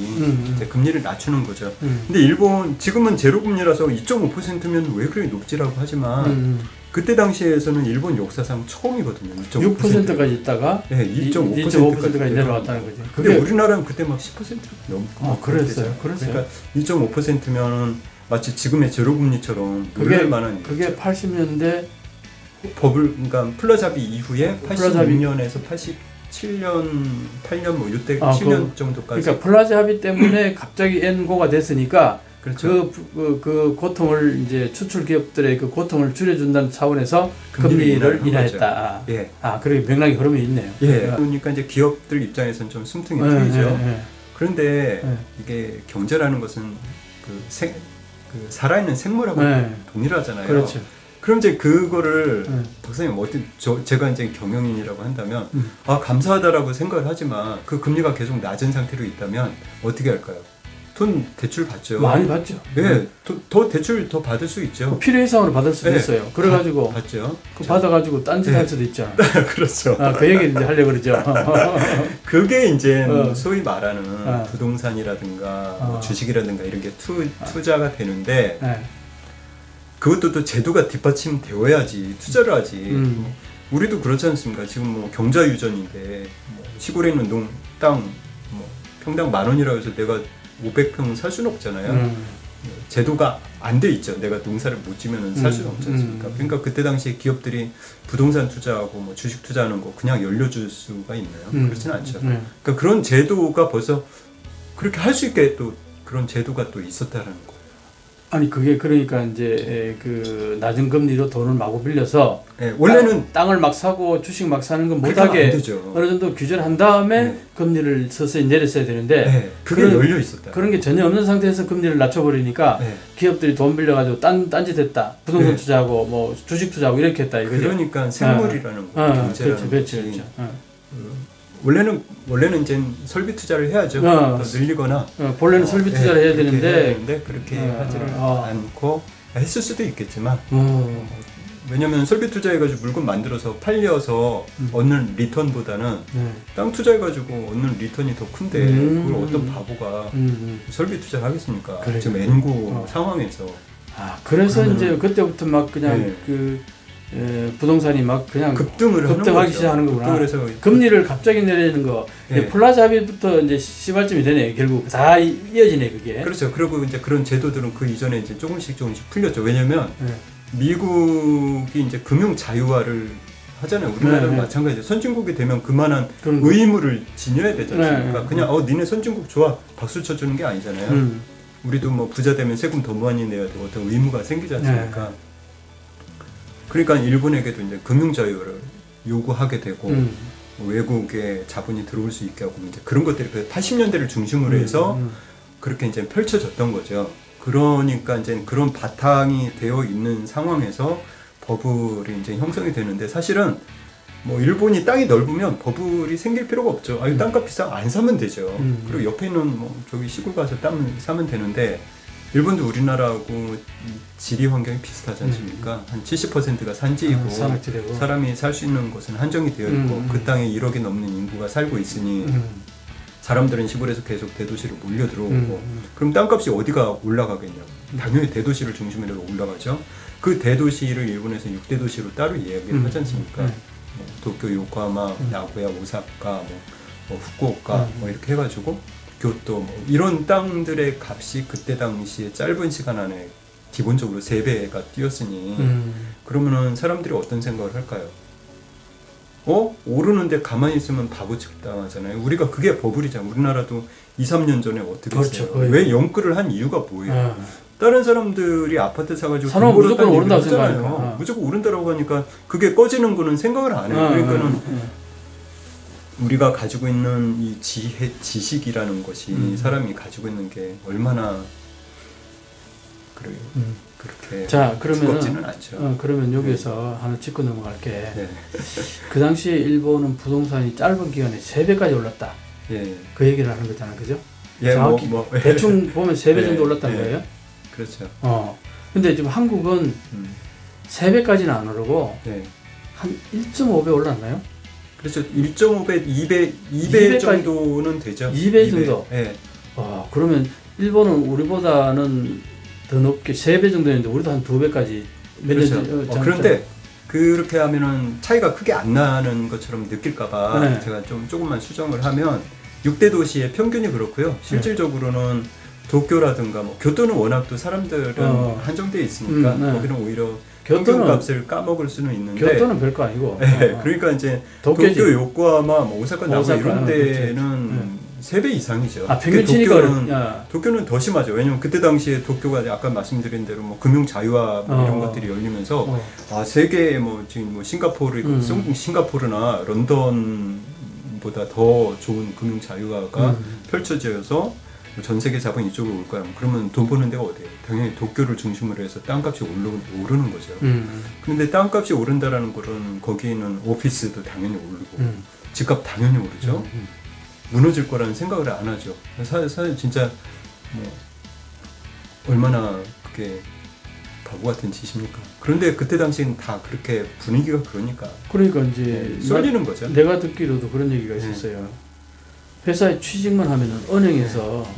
이제 금리를 낮추는 거죠. 근데 일본 지금은 제로 금리라서 2.5%면 왜 그렇게 높지라고 하지만 그때 당시에서는 일본 역사상 처음이거든요. 6%까지 있다가 네, 2.5%까지 내려왔다는 거죠. 근데 우리나라는 그때 막 10% 넘고 그랬어요. 그러니까 2.5%면 마치 지금의 제로 금리처럼 놀랄 만한 그게 80년대 버블 그러니까 플라자 합의 이후에 86년에서 87년, 8년 뭐 이때 7년 정도까지. 그러니까 플라자 합의 때문에 갑자기 엔고가 됐으니까 그렇죠. 그 고통을 이제 수출 기업들의 그 고통을 줄여준다는 차원에서 금리를 인하했다. 예. 그렇게 맥락이 흐름이 있네요. 예. 그러니까 이제 기업들 입장에서는 좀 숨통이 트이죠. 그런데 이게 경제라는 것은 그 살아있는 생물하고 동일하잖아요. 그렇죠. 그럼 이제 그거를 박사님 제가 이제 경영인이라고 한다면 감사하다라고 생각을 하지만 그 금리가 계속 낮은 상태로 있다면 어떻게 할까요? 돈 대출 받죠. 많이 받죠. 네, 더 대출 더 받을 수 있죠. 필요 이상으로 받을 수도 있어요. 그래가지고 받죠. 받아가지고 딴짓 할 수도 있잖아. 그렇죠. 그 얘기를 이제 하려고 그러죠. 그게 이제 소위 말하는 부동산이라든가 뭐 주식이라든가 이런 게 투자가 되는데. 그것도 또 제도가 뒷받침되어야지 투자를 하지. 우리도 그렇지 않습니까? 지금 뭐 경자 유전인데 뭐 시골에 있는 땅 뭐 평당 10,000원이라고 해서 내가 500평 살 수는 없잖아요. 제도가 안 돼 있죠. 내가 농사를 못 지면은 살 수는 없지 않습니까? 그러니까 그때 당시에 기업들이 부동산 투자하고 뭐 주식 투자하는 거 그냥 열려줄 수가 있나요? 그렇지는 않죠. 그러니까 그런 제도가 벌써 그렇게 할 수 있게 또 그런 제도가 또 있었다라는 거. 아니 그게 그러니까 이제 그 낮은 금리로 돈을 마구 빌려서 원래는 땅을 막 사고 주식 막 사는 건 못하게 어느 정도 규제를 한 다음에 금리를 서서히 내렸어야 되는데 그게 열려 있었다. 그런 게 전혀 없는 상태에서 금리를 낮춰버리니까 기업들이 돈 빌려가지고 딴짓 했다. 부동산 투자하고 뭐 주식 투자하고 이렇게 했다 이거죠. 그러니까 생물이라는 거, 경제라는 그렇죠. 원래는 이제 설비 투자를 해야죠. 더 늘리거나. 본래는 설비 투자를 해야 되는데 그렇게 하지를 않고 했을 수도 있겠지만 왜냐하면 설비 투자해가지고 물건 만들어서 팔려서 얻는 리턴보다는 땅 투자해가지고 얻는 리턴이 더 큰데 그걸 어떤 바보가 설비 투자를 하겠습니까? 지금 엔고 상황에서. 그래서 이제 그때부터 막 그냥 그 부동산이 막 그냥 급등하기 시작하는 거구나. 그래서 금리를 갑자기 내리는 거. 네. 플라자 합의부터 이제 시발점이 되네. 결국 다 이어지네 그게. 그렇죠. 그리고 이제 그런 제도들은 그 이전에 이제 조금씩 풀렸죠. 왜냐면 미국이 이제 금융 자유화를 하잖아요. 우리나라도 마찬가지죠. 선진국이 되면 그만한 의무를 지녀야 되지 않습니까? 그냥 니네 선진국 좋아 박수 쳐주는 게 아니잖아요. 우리도 뭐 부자 되면 세금 더 많이 내야 되고 어떤 의무가 생기지 않습니까? 그러니까 일본에게도 이제 금융 자유를 요구하게 되고 외국의 자본이 들어올 수 있게 하고 이제 그런 것들이 80년대를 중심으로 해서 그렇게 이제 펼쳐졌던 거죠. 그러니까 이제 그런 바탕이 되어 있는 상황에서 버블이 이제 형성이 되는데 사실은 뭐 일본이 땅이 넓으면 버블이 생길 필요가 없죠. 아니 땅값 비싸 안 사면 되죠. 그리고 옆에 있는 뭐 저기 시골 가서 땅 사면 되는데 일본도 우리나라하고 지리 환경이 비슷하지 않습니까? 한 70%가 산지이고 사람이 살 수 있는 곳은 한정이 되어 있고 그 땅에 1억이 넘는 인구가 살고 있으니 사람들은 시골에서 계속 대도시로 몰려 들어오고 그럼 땅값이 어디가 올라가겠냐고. 당연히 대도시를 중심으로 올라가죠. 그 대도시를 일본에서 6대 도시로 따로 이야기를 하지 않습니까? 뭐 도쿄, 요코하마, 나고야, 오사카, 뭐 후쿠오카 뭐 이렇게 해가지고 교토 뭐 이런 땅들의 값이 그때 당시에 짧은 시간 안에 기본적으로 3배가 뛰었으니 그러면은 사람들이 어떤 생각을 할까요? 오르는데 가만히 있으면 바보 취급당하잖아요. 우리가 그게 버블이잖아요. 우리나라도 2, 3년 전에 어떻게 했어요? 왜 영끌을 한 이유가 뭐예요? 다른 사람들이 아파트 사가지고 사람 무조건 오른다고 생각하니까 무조건 오른다라고 하니까 그게 꺼지는 거는 생각을 안 해요. 그러니까는 우리가 가지고 있는 이 지식이라는 것이 사람이 가지고 있는 게 얼마나 그래요. 그렇게 두껍지는 않죠. 그러면 여기에서 하나 짚고 넘어갈게. 그 당시에 일본은 부동산이 짧은 기간에 3배까지 올랐다. 그 얘기를 하는 거잖아, 그죠? 정확히 대충 보면 3배 정도 올랐다는 거예요. 그렇죠. 근데 지금 한국은 3배까지는 안 오르고 한 1.5배 올랐나요? 그렇죠. 1.5배, 2배 정도는 되죠. 2배 정도? 그러면 일본은 우리보다는 더 높게 3배 정도였는데 우리도 한 2배까지 몇 년 전. 그런데 그렇게 하면은 차이가 크게 안 나는 것처럼 느낄까봐 제가 조금만 수정을 하면 6대 도시의 평균이 그렇고요. 실질적으로는 도쿄라든가 뭐 교토는 워낙 또 사람들은 한정되어 있으니까 거기는 오히려 평균 값을 까먹을 수는 있는데 교토는 별거 아니고 그러니까 이제 도쿄, 요코하마, 뭐 오사카, 나고야 이런 데는 3배 이상이죠. 평균 치니까 도쿄는 더 심하죠. 왜냐면 그때 당시에 도쿄가 아까 말씀드린 대로 뭐 금융 자유화 뭐 이런 것들이 열리면서 세계 뭐 지금 뭐 싱가포르나 런던보다 더 좋은 금융 자유화가 펼쳐져서 전 세계 자본이 이쪽으로 올 거야. 그러면 돈 버는 데가 어디예요? 당연히 도쿄를 중심으로 해서 땅값이 오르는 거죠. 그런데 땅값이 오른다라는 거는 거기는 오피스도 당연히 오르고 집값 당연히 오르죠. 무너질 거라는 생각을 안 하죠. 사실 진짜 뭐 얼마나 그게 바보 같은 짓입니까? 그런데 그때 당시엔 다 그렇게 분위기가 그러니까 이제 쏠리는 거죠. 내가 듣기로도 그런 얘기가 있었어요. 회사에 취직만 하면은 은행에서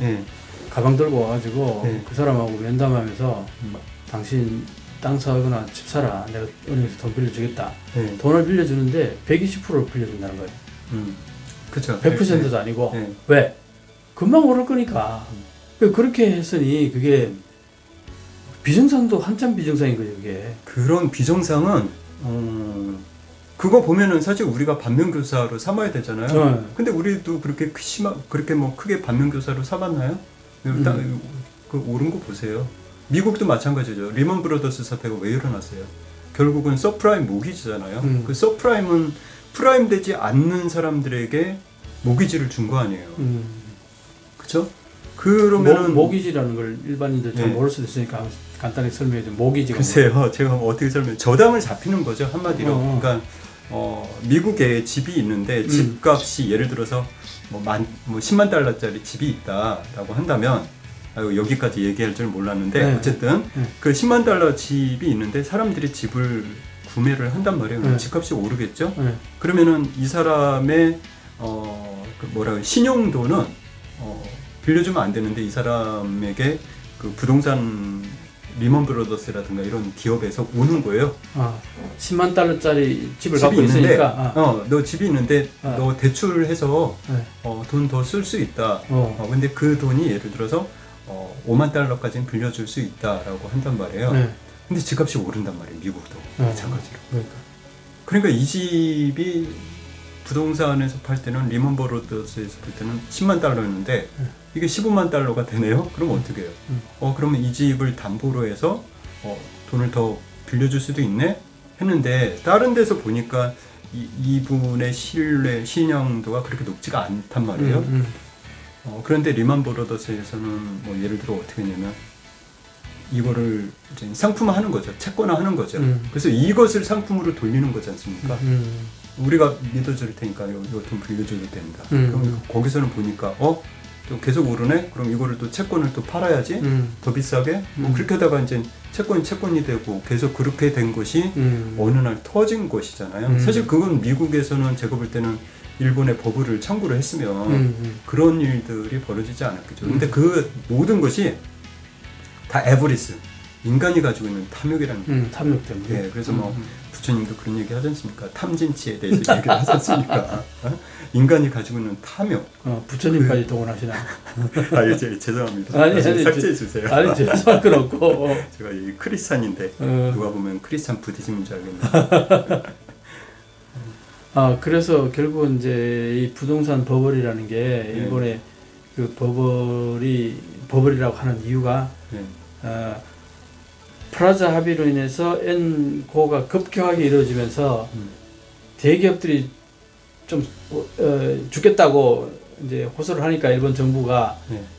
가방 들고 와가지고 그 사람하고 면담하면서 당신 땅 사거나 집 사라. 내가 은행에서 돈 빌려주겠다. 돈을 빌려주는데 120%를 빌려준다는 거예요. 그렇죠. 100%도 아니고 왜? 금방 오를 거니까. 그렇게 했으니 그게 비정상도 한참 비정상인 거죠. 그게. 그런 비정상은 그거 보면은 사실 우리가 반면교사로 삼아야 되잖아요. 근데 우리도 그렇게 뭐 크게 반면교사로 삼았나요? 그 오른 거 보세요. 미국도 마찬가지죠. 리먼 브러더스 사태가 왜 일어났어요? 결국은 서프라임 모기지잖아요. 그 서프라임은 프라임 되지 않는 사람들에게 모기지를 준 거 아니에요. 그렇죠? 그러면은 모기지라는 걸 일반인들 잘 모를 수도 있으니까 간단히 설명해 좀. 모기지가 글쎄요. 제가 어떻게 저당을 잡히는 거죠, 한마디로. 그러니까 미국에 집이 있는데 집값이 예를 들어서 뭐 10만 달러짜리 집이 있다라고 한다면 여기까지 얘기할 줄 몰랐는데 어쨌든 그 10만 달러 집이 있는데 사람들이 집을 구매를 한단 말이에요. 집값이 오르겠죠. 그러면은 이 사람의 신용도는 빌려주면 안 되는데 이 사람에게 그 부동산 리먼 브로더스라든가 이런 기업에서 오는 거예요. 10만 달러짜리 집을 갖고 있는데, 있으니까. 너 집이 있는데 너 대출해서 네. 돈 더 쓸 수 있다. 근데 그 돈이 예를 들어서 5만 달러까지는 빌려줄 수 있다라고 한단 말이에요. 네. 근데 집값이 오른단 말이에요. 미국도 마찬가지로. 그러니까 이 집이 부동산에서 팔 때는 리먼 브로더스에서 팔 때는 10만 달러였는데 이게 15만 달러가 되네요. 그럼 어떻게 해요? 그러면 이 집을 담보로 해서 돈을 더 빌려줄 수도 있네 했는데 다른 데서 보니까 이분의 신용도가 그렇게 높지가 않단 말이에요. 그런데 리먼 브로더스에서는 뭐 예를 들어 어떻게 했냐면 이거를 이제 상품화하는 거죠. 채권화하는 거죠. 그래서 이것을 상품으로 돌리는 거지 않습니까? 우리가 믿어줄 테니까 이거 돈 빌려줘도 된다. 그럼 거기서는 보니까 또 계속 오르네? 그럼 이거를 또 채권을 또 팔아야지? 더 비싸게? 뭐 그렇게 하다가 이제 채권이 되고 계속 그렇게 된 것이 어느 날 터진 것이잖아요. 사실 그건 미국에서는 제가 볼 때는 일본의 버블을 참고로 했으면 그런 일들이 벌어지지 않았겠죠. 근데 그 모든 것이 다 에버리스. 인간이 가지고 있는 탐욕이라는 탐욕 때문에. 네, 그래서 뭐 부처님도 그런 얘기 하지 않습니까? 탐진치에 대해서 얘기를 하지 않습니까? 인간이 가지고 있는 탐욕. 부처님까지 동원하시나? 이제 죄송합니다. 아니, 삭제해 주세요. 아니, 죄송할 건 없고. 제가 이 크리스찬인데 누가 보면 크리스찬 부디즘인 줄 알겠네요. 그래서 결국은 이제 이 부동산 버블이라는 게 일본의 그 버블이라고 하는 이유가 프라자 합의로 인해서 엔고가 급격하게 이루어지면서 대기업들이 좀 죽겠다고 이제 호소를 하니까 일본 정부가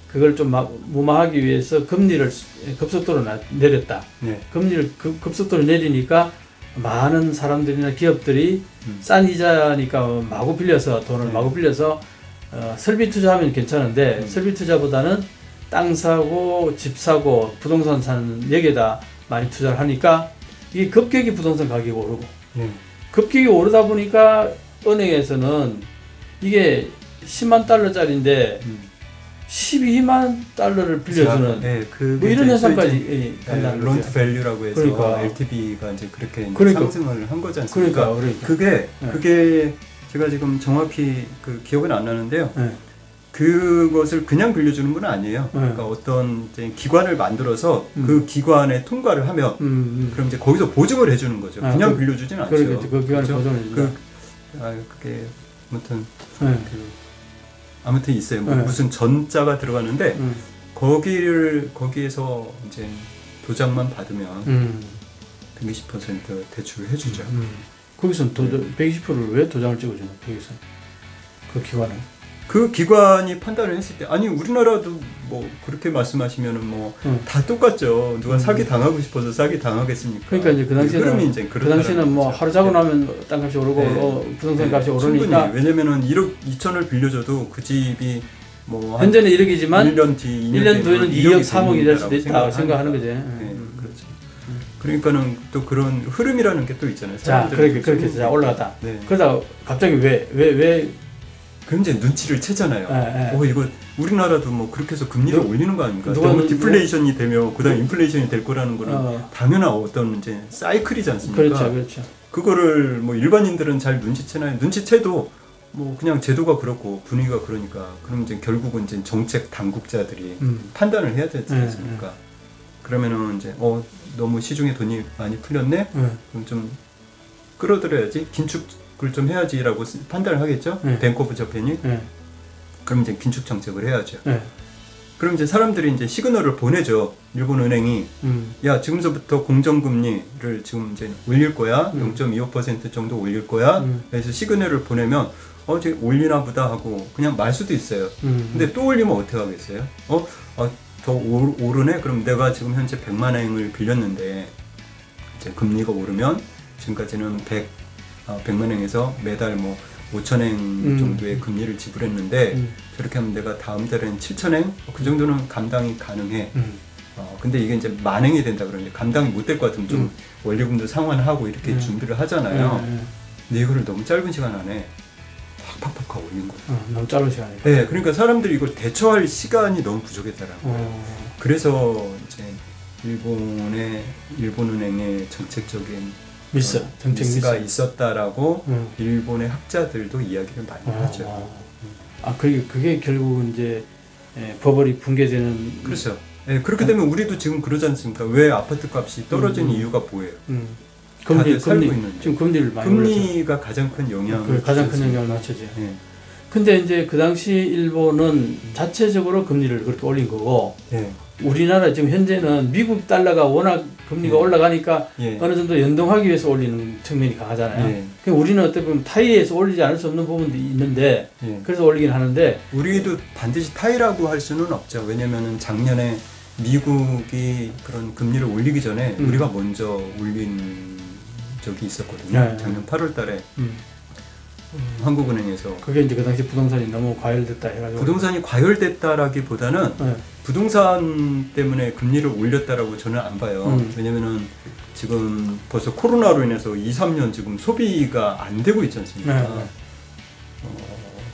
그걸 좀 무마하기 위해서 금리를 급속도로 내렸다. 금리를 급속도로 내리니까 많은 사람들이나 기업들이 싼 이자니까 마구 빌려서 돈을 마구 빌려서 설비 투자하면 괜찮은데 설비 투자보다는 땅 사고 집 사고 부동산 사는 여기에다 많이 투자를 하니까 이게 급격히 부동산 가격이 오르고 급격히 오르다 보니까 은행에서는 이게 10만 달러짜리인데 12만 달러를 빌려주는 뭐 이런 현상까지 간다는 거죠. 론트 밸류라고 해서 그러니까. LTV가 이제 그렇게 상승을 한 거지 않습니까? 그게 제가 지금 정확히 그 기억은 안 나는데요. 그것을 그냥 빌려주는 건 아니에요. 그러니까 어떤 이제 기관을 만들어서 그 기관에 통과를 하면 그럼 이제 거기서 보증을 해주는 거죠. 그냥 빌려주진 않죠. 그러겠죠. 그 기관에 보증을 해준다. 그게 아무튼 있어요. 무슨 전자가 들어가는데 거기에서 이제 도장만 받으면 120% 대출을 해주죠. 거기서는 120%를 왜 도장을 찍어주는 거기서 그 기관은? 그 기관이 판단을 했을 때 아니 우리나라도 뭐 그렇게 말씀하시면은 뭐 다 똑같죠. 누가 사기 당하고 싶어서 사기 당하겠습니까? 그러니까 이제 그 당시에는 뭐 하루 자고 나면 땅값이 오르고 부동산 값이 오르니까 충분히. 왜냐면은 1억 2천을 빌려줘도 그 집이 뭐 현재는 1억이지만 1년 뒤 1년 뒤에는 2억 3억이 될 수도 있다 생각하는 거지. 그렇죠. 그러니까는 또 그런 흐름이라는 게 또 있잖아요. 자, 그렇게 자 올라갔다. 그러다가 갑자기 왜 그럼 이제 눈치를 채잖아요. 이거 우리나라도 뭐 그렇게 해서 금리를 올리는 거 아닙니까? 너무 디플레이션이 되면 그다음 인플레이션이 될 거라는 거는 당연한 어떤 이제 사이클이지 않습니까? 그렇죠. 그거를 뭐 일반인들은 잘 눈치채나요? 눈치채도 뭐 그냥 제도가 그렇고 분위기가 그러니까 그럼 이제 결국은 이제 정책 당국자들이 판단을 해야 되지 않습니까? 그러면은 이제 너무 시중에 돈이 많이 풀렸네? 그럼 좀 끌어들여야지 긴축을 좀 해야지라고 판단을 하겠죠. 뱅크 오브 저펜이. 그럼 이제 긴축 정책을 해야죠. 그럼 이제 사람들이 이제 시그널을 보내죠. 일본 은행이 야 지금서부터 공정금리를 지금 이제 올릴 거야. 0.25% 정도 올릴 거야. 그래서 시그널을 보내면 이제 올리나 보다 하고 그냥 말 수도 있어요. 근데 또 올리면 어떻게 하겠어요? 더 오르네? 그럼 내가 지금 현재 100만 엔을 빌렸는데 이제 금리가 오르면 지금까지는 100만 엔에서 매달 뭐 5,000엔 정도의 금리를 지불했는데 저렇게 하면 내가 다음 달에는 7,000엔? 그 정도는 감당이 가능해. 근데 이게 이제 만행이 된다 그러는데 감당이 못 될 것 같으면 좀 원리금도 상환하고 이렇게 준비를 하잖아요. 근데 이거를 너무 짧은 시간 안에 팍팍팍 올린 거예요. 너무 짧은 시간에. 그러니까 사람들이 이걸 대처할 시간이 너무 부족했다라는 거예요. 그래서 이제 일본은행의 정책적인 정책 미스가 있었다라고 일본의 학자들도 이야기를 많이 하죠. 그게 결국은 이제 버블이 붕괴되는. 그렇죠. 그렇게 되면 우리도 지금 그러지 않습니까? 왜 아파트 값이 떨어지는 이유가 뭐예요? 금리 살고 있는데. 지금 금리를 많이 금리가 가장 큰 영향을 가장 큰 영향을 미쳐죠. 근데 이제 그 당시 일본은 자체적으로 금리를 그렇게 올린 거고, 우리나라 지금 현재는 미국 달러가 워낙 금리가 올라가니까 어느 정도 연동하기 위해서 올리는 측면이 강하잖아요. 우리는 어떻게 보면 타이에서 올리지 않을 수 없는 부분도 있는데, 그래서 올리긴 하는데, 우리도 반드시 타이라고 할 수는 없죠. 왜냐면은 작년에 미국이 그런 금리를 올리기 전에 우리가 먼저 올린 적이 있었거든요. 작년 8월 달에 한국은행에서. 그게 이제 그 당시 부동산이 너무 과열됐다 해가지고. 부동산이 과열됐다라기보다는 부동산 때문에 금리를 올렸다라고 저는 안 봐요. 왜냐면은 지금 벌써 코로나로 인해서 2, 3년 지금 소비가 안 되고 있지 않습니까?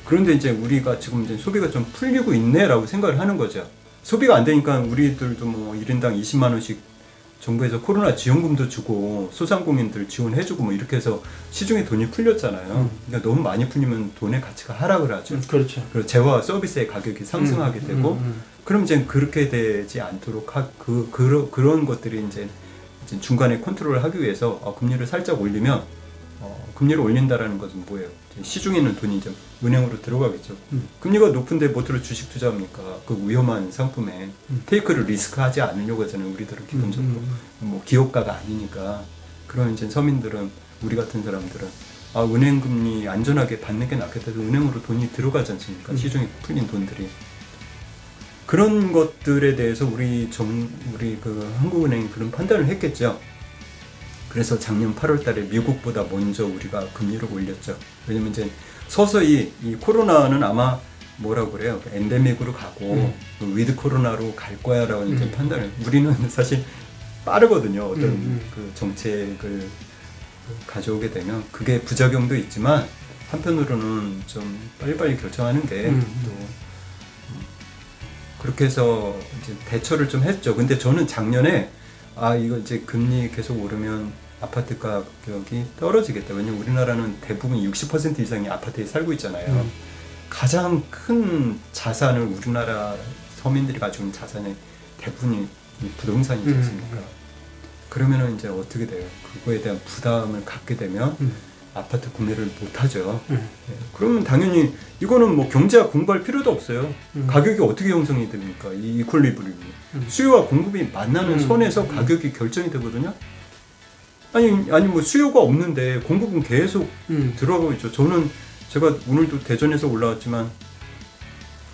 그런데 이제 우리가 지금 이제 소비가 좀 풀리고 있네라고 생각을 하는 거죠. 소비가 안 되니까 우리들도 뭐 1인당 20만 원씩 정부에서 코로나 지원금도 주고 소상공인들 지원해주고 뭐 이렇게 해서 시중에 돈이 풀렸잖아요. 그러니까 너무 많이 풀리면 돈의 가치가 하락을 하죠. 그렇죠. 그리고 재화와 서비스의 가격이 상승하게 되고, 그럼 이제 그렇게 되지 않도록 그런 것들이 이제 중간에 컨트롤을 하기 위해서 금리를 살짝 올리면 금리를 올린다라는 것은 뭐예요? 시중에 있는 돈이 이제 은행으로 들어가겠죠. 금리가 높은데 뭐 들어 주식 투자합니까? 그 위험한 상품에 테이크를 리스크하지 않으려고 하잖아요. 우리들은 기본적으로 뭐 기업가가 아니니까. 그런 이제 서민들은, 우리 같은 사람들은 은행 금리 안전하게 받는 게 낫겠다 해서 은행으로 돈이 들어가지 않습니까? 시중에 풀린 돈들이. 그런 것들에 대해서 우리 그 한국은행이 그런 판단을 했겠죠. 그래서 작년 8월 달에 미국보다 먼저 우리가 금리를 올렸죠. 왜냐면 이제 서서히 이 코로나는 아마 뭐라고 그래요? 엔데믹으로 가고 위드 코로나로 갈 거야라고 이제 판단을. 우리는 사실 빠르거든요. 어떤 그 정책을 가져오게 되면 그게 부작용도 있지만 한편으로는 좀 빨리빨리 결정하는 게 또 그렇게 해서 이제 대처를 좀 했죠. 근데 저는 작년에 이거 이제 금리 계속 오르면 아파트 가격이 떨어지겠다. 왜냐면 우리나라는 대부분 60% 이상이 아파트에 살고 있잖아요. 가장 큰 자산을 우리나라 서민들이 가지고 있는 자산의 대부분이 부동산이지 않습니까? 그러면은 이제 어떻게 돼요? 그거에 대한 부담을 갖게 되면 아파트 구매를 못 하죠. 그러면 당연히 이거는 뭐 경제학 공부할 필요도 없어요. 가격이 어떻게 형성이 됩니까? 이 이퀄리브리움이. 수요와 공급이 만나는 선에서 가격이 결정이 되거든요. 아니 뭐 수요가 없는데 공급은 계속 들어가고 있죠. 제가 오늘도 대전에서 올라왔지만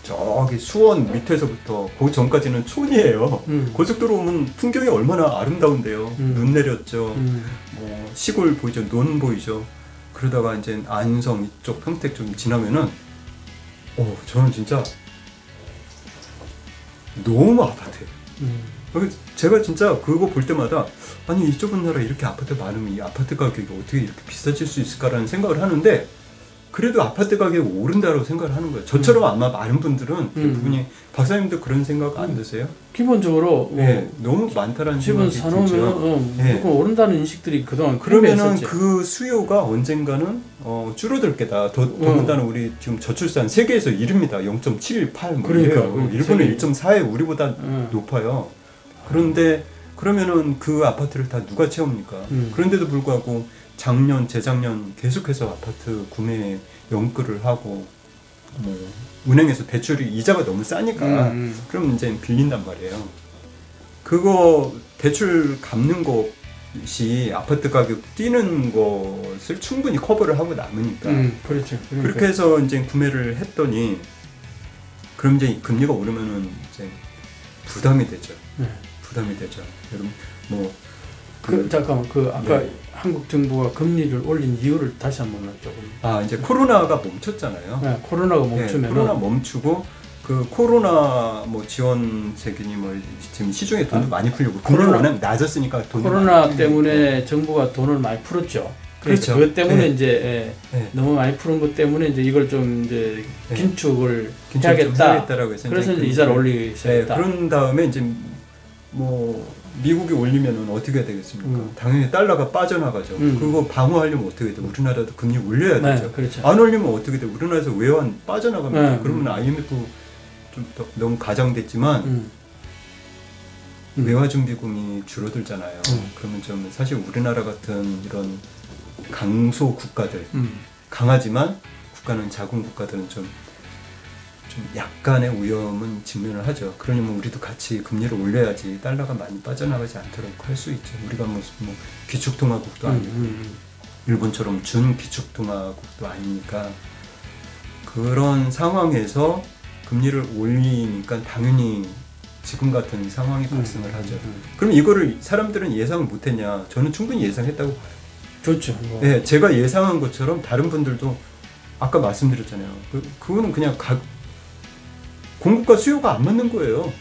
저기 수원 밑에서부터 그 전까지는 촌이에요. 고속도로 오면 풍경이 얼마나 아름다운데요. 눈 내렸죠. 뭐 시골 보이죠. 논 보이죠. 그러다가 이제 안성 이쪽 평택 좀 지나면은 저는 진짜 너무 아파트예요. 제가 진짜 그거 볼 때마다 아니 이 좁은 나라에 이렇게 아파트 많으면 이 아파트 가격이 어떻게 이렇게 비싸질 수 있을까라는 생각을 하는데, 그래도 아파트 가격이 오른다고 생각을 하는 거예요. 저처럼 아마 많은 분들은 대부분이 박사님도 그런 생각 안 드세요? 기본적으로 너무 많다라는 집은 생각이 들죠. 사놓으면 무조건 오른다는 인식들이 그동안 그러면은 그 수요가 언젠가는 줄어들 게다. 더군다나 우리 지금 저출산 세계에서 1위입니다. 0.78 뭐 이래요. 일본은 1.4에 우리보다 높아요. 그런데 그러면은 그 아파트를 다 누가 채웁니까? 그런데도 불구하고 작년, 재작년 계속해서 아파트 구매 연끌을 하고 뭐 은행에서 대출이 이자가 너무 싸니까 그럼 이제 빌린단 말이에요. 그거 대출 갚는 것이 아파트 가격 뛰는 것을 충분히 커버를 하고 남으니까. 그렇죠. 그렇게 해서 이제 구매를 했더니 그럼 이제 금리가 오르면은 이제 부담이 되죠. 부담이 되죠. 여러분 뭐 잠깐만 아까 한국 정부가 금리를 올린 이유를 다시 한번 조금. 이제 코로나가 멈췄잖아요. 네, 코로나가 멈추면 코로나 멈추고 그 코로나 뭐 지원책이니 뭐 지금 시중에 돈도 많이 풀리고 금리가 워낙 낮았으니까 돈이 코로나 때문에 정부가 돈을 많이 풀었죠. 그렇죠. 그것 때문에 이제 너무 많이 푸는 것 때문에 이제 이걸 좀 이제 긴축을 해야겠다라고 해서 그래서 이제 이자를 올리기 시작했다. 그런 다음에 이제 뭐 미국이 올리면은 어떻게 해야 되겠습니까? 음. 당연히 달러가 빠져나가죠. 그거 방어하려면 어떻게 돼? 우리나라도 금리 올려야 되죠. 네, 그렇죠. 안 올리면 어떻게 돼? 우리나라에서 외환 빠져나갑니다. 네, 그러면 IMF 좀 너무 가장됐지만 외화준비금이 줄어들잖아요. 그러면 좀 사실 우리나라 같은 이런 강소 국가들, 강하지만 국가는 작은 국가들은 좀 약간의 위험은 직면을 하죠. 그러려면 우리도 같이 금리를 올려야지 달러가 많이 빠져나가지 않도록 할 수 있죠. 우리가 뭐 기축통화국도 아니고 일본처럼 준기축통화국도 아니니까 그런 상황에서 금리를 올리니까 당연히 지금 같은 상황이 발생을 하죠. 그럼 이거를 사람들은 예상을 못했냐? 저는 충분히 예상했다고. 그렇죠. 뭐. 네, 제가 예상한 것처럼 다른 분들도 아까 말씀드렸잖아요. 그거는 그냥 공급과 수요가 안 맞는 거예요.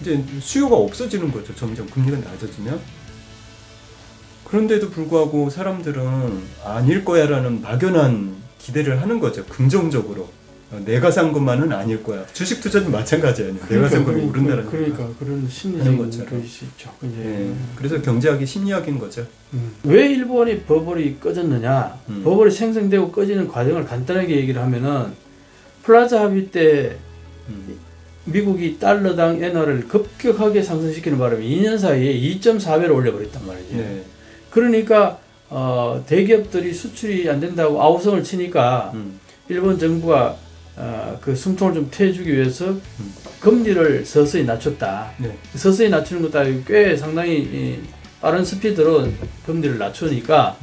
이제 수요가 없어지는 거죠. 점점 금리가 낮아지면. 그런데도 불구하고 사람들은 아닐 거야라는 막연한 기대를 하는 거죠. 긍정적으로. 내가 산 것만은 아닐 거야. 주식 투자도 마찬가지예요. 내가 산 거면 오른다는 그러니까 그런 심리적인 것이 있죠. 네, 그래서 경제학이 심리학인 거죠. 왜 일본이 버블이 꺼졌느냐? 버블이 생성되고 꺼지는 과정을 간단하게 얘기를 하면은 플라자 합의 때 미국이 달러당 엔화를 급격하게 상승시키는 바람에 2년 사이에 2.4배로 올려버렸단 말이죠. 네. 그러니까 대기업들이 수출이 안 된다고 아우성을 치니까 일본 정부가 그 숨통을 좀 트여주기 위해서 금리를 서서히 낮췄다. 네. 서서히 낮추는 것도 아니고 꽤 상당히 빠른 스피드로 금리를 낮추니까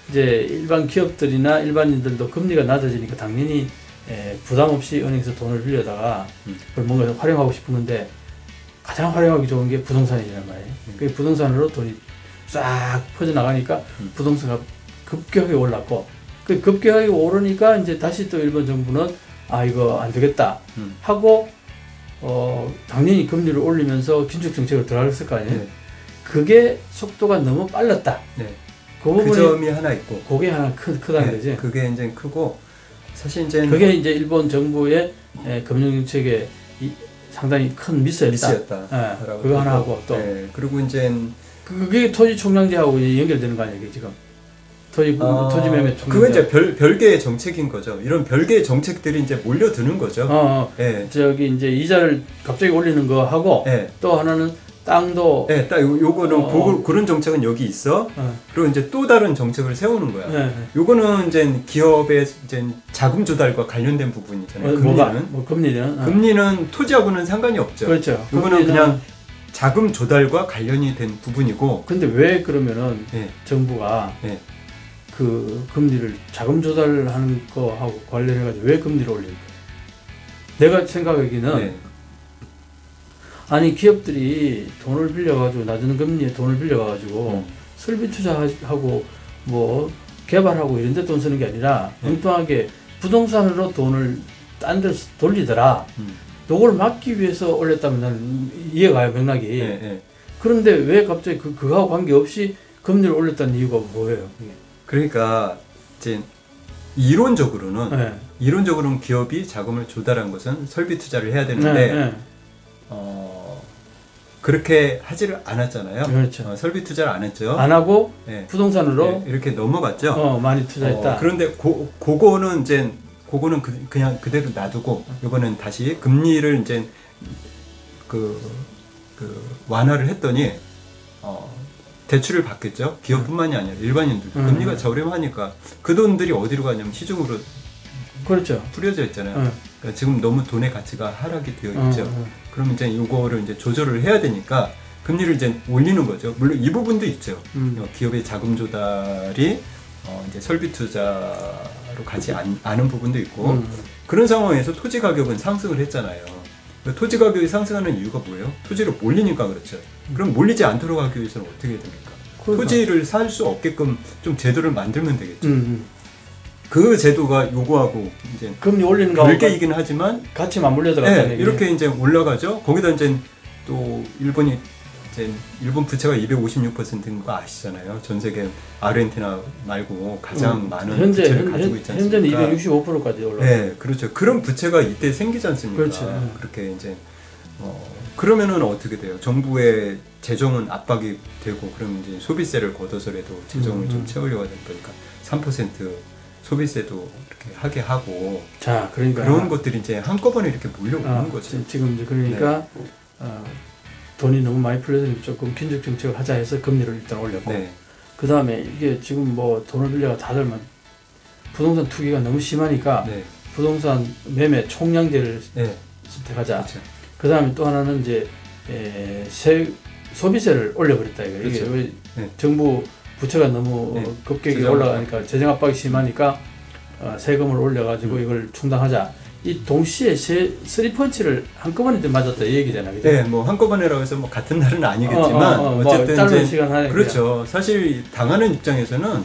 이제 일반 기업들이나 일반인들도 금리가 낮아지니까 당연히 부담 없이 은행에서 돈을 빌려다가 그걸 뭔가 활용하고 싶은 건데 가장 활용하기 좋은 게 부동산이란 말이에요. 그 부동산으로 돈이 싹 퍼져나가니까 부동산가 급격하게 올랐고 그 급격하게 오르니까 이제 다시 또 일본 정부는 이거 안 되겠다 하고 당연히 금리를 올리면서 긴축 정책을 들어갔을 거 아니에요. 네. 그게 속도가 너무 빨랐다. 네. 그 점이 하나 있고. 그게 하나 크다는 거지. 네. 그게 이제 크고 사실 이제 그게 이제 일본 정부의 금융 정책에 상당히 큰 미스였다. 네. 그거 하나 하고 또. 네. 그리고 이제 그게 토지 총량제하고 연결되는 거 아니에요, 지금? 토지 매매 총량제. 그건 이제 별개의 정책인 거죠. 이런 별개의 정책들이 이제 몰려드는 거죠. 네. 저기 이제 이자를 갑자기 올리는 거 하고 네. 또 하나는 땅도. 네, 딱 요거는 그런 정책은 여기 있어. 그리고 이제 또 다른 정책을 세우는 거야. 네. 요거는 이제 기업의 이제 자금 조달과 관련된 부분이잖아요. 금리는. 금리는 토지하고는 상관이 없죠. 그렇죠. 요거는 그냥 자금 조달과 관련이 된 부분이고. 근데 왜 그러면은 정부가 그 금리를 자금 조달하는 거하고 관련해가지고 왜 금리를 올리는 거예요? 내가 생각하기는 아니 기업들이 돈을 빌려가지고 낮은 금리에 돈을 빌려가지고 설비 투자하고 뭐 개발하고 이런 데 돈 쓰는 게 아니라 엉뚱하게 부동산으로 돈을 딴 데로 돌리더라. 요걸 막기 위해서 올렸다면 나는 이해가요, 맥락이. 그런데 왜 갑자기 그거하고 관계없이 금리를 올렸다는 이유가 뭐예요? 그러니까 이제 이론적으로는 기업이 자금을 조달한 것은 설비 투자를 해야 되는데 그렇게 하지를 않았잖아요. 그렇죠. 설비 투자를 안 했죠. 안 하고 부동산으로 이렇게 넘어갔죠. 많이 투자했다. 그런데 그거는 이제 그냥 그대로 놔두고 이번엔 다시 금리를 이제 그 완화를 했더니 대출을 받겠죠. 기업뿐만이 아니라 일반인들 금리가 저렴하니까 그 돈들이 어디로 가냐면 시중으로 그렇죠. 뿌려져 있잖아요. 그러니까 지금 너무 돈의 가치가 하락이 되어 있죠. 그럼 이제 이거를 이제 조절을 해야 되니까 금리를 이제 올리는 거죠. 물론 이 부분도 있죠. 기업의 자금 조달이 이제 설비 투자로 가지 않은 부분도 있고 그런 상황에서 토지 가격은 상승을 했잖아요. 토지 가격이 상승하는 이유가 뭐예요? 토지를 몰리니까 그렇죠. 그럼 몰리지 않도록 하기 위해서는 어떻게 해야 됩니까? 토지를 살 수 없게끔 좀 제도를 만들면 되겠죠. 그 제도가 요구하고 이제 금리 올리는 거 별개이긴 하지만 같이 맞물려 들어갔다는 얘기예요. 이렇게 이제 올라가죠. 거기다 이제 또 일본 부채가 256%인 거 아시잖아요. 전 세계 아르헨티나 말고 가장 많은 부채를 가지고 있지 않습니까? 현재는 265%까지 올라가요. 네, 그렇죠. 그런 부채가 이때 생기지 않습니까? 그렇죠. 그렇게 이제 그러면은 어떻게 돼요? 정부의 재정은 압박이 되고 그러면 이제 소비세를 걷어서라도 재정을 좀 채우려고 하다 보니까 3% 소비세도 이렇게 하게 하고 자, 그러니까 그런 것들이 이제 한꺼번에 이렇게 몰려오는 거죠. 지금 이제 그러니까 돈이 너무 많이 풀려서 조금 긴축 정책을 하자 해서 금리를 일단 올렸고 그 다음에 이게 지금 뭐 돈을 빌려가 다들 부동산 투기가 너무 심하니까 부동산 매매 총량제를 선택하자. 그렇죠. 그 다음에 또 하나는 이제 소비세를 올려버렸다 이거. 그렇죠. 이게 정부 부채가 너무 급격히 올라가니까 재정 압박이 심하니까 세금을 올려가지고 이걸 충당하자. 이 동시에 3펀치를 한꺼번에 맞았다 이 얘기잖아요. 그죠? 네, 뭐 한꺼번에라고 해서 뭐 같은 날은 아니겠지만 어쨌든 짧은 이제 시간 하니까. 그렇죠. 사실 당하는 입장에서는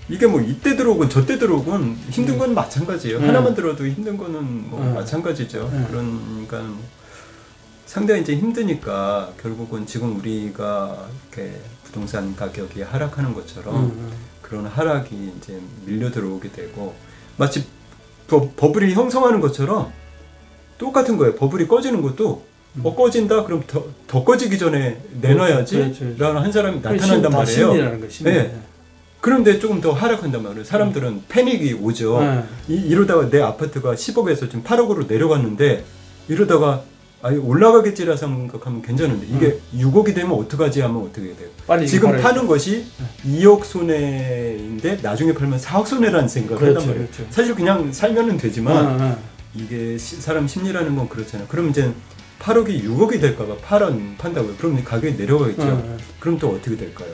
이게 뭐 이때 들어오건 저때 들어오건 힘든 건 마찬가지예요. 하나만 들어도 힘든 거는 뭐 마찬가지죠. 그러니까 뭐 상당히 이제 힘드니까 결국은 지금 우리가 이렇게 부동산 가격이 하락하는 것처럼 그런 하락이 이제 밀려 들어오게 되고 마치 버블이 형성하는 것처럼 똑같은 거예요. 버블이 꺼지는 것도 꺼진다? 그럼 더 꺼지기 전에 내놔야지 라는 한 사람이 나타난단 말이에요. 심리라는 거, 심리. 네. 그런데 조금 더 하락한단 말이에요. 사람들은 패닉이 오죠. 이러다가 내 아파트가 10억에서 지금 8억으로 내려갔는데 이러다가 올라가겠지라 생각하면 괜찮은데 이게 6억이 되면 어떡하지 하면 어떻게 돼요? 지금 파는 것이 2억 손해인데 나중에 팔면 4억 손해라는 생각을 한단 말이에요. 그렇죠. 사실 그냥 살면은 되지만 이게 사람 심리라는 건 그렇잖아요. 그럼 이제 8억이 6억이 될까봐 판다고요. 그럼 가격이 내려가겠죠. 그럼 또 어떻게 될까요?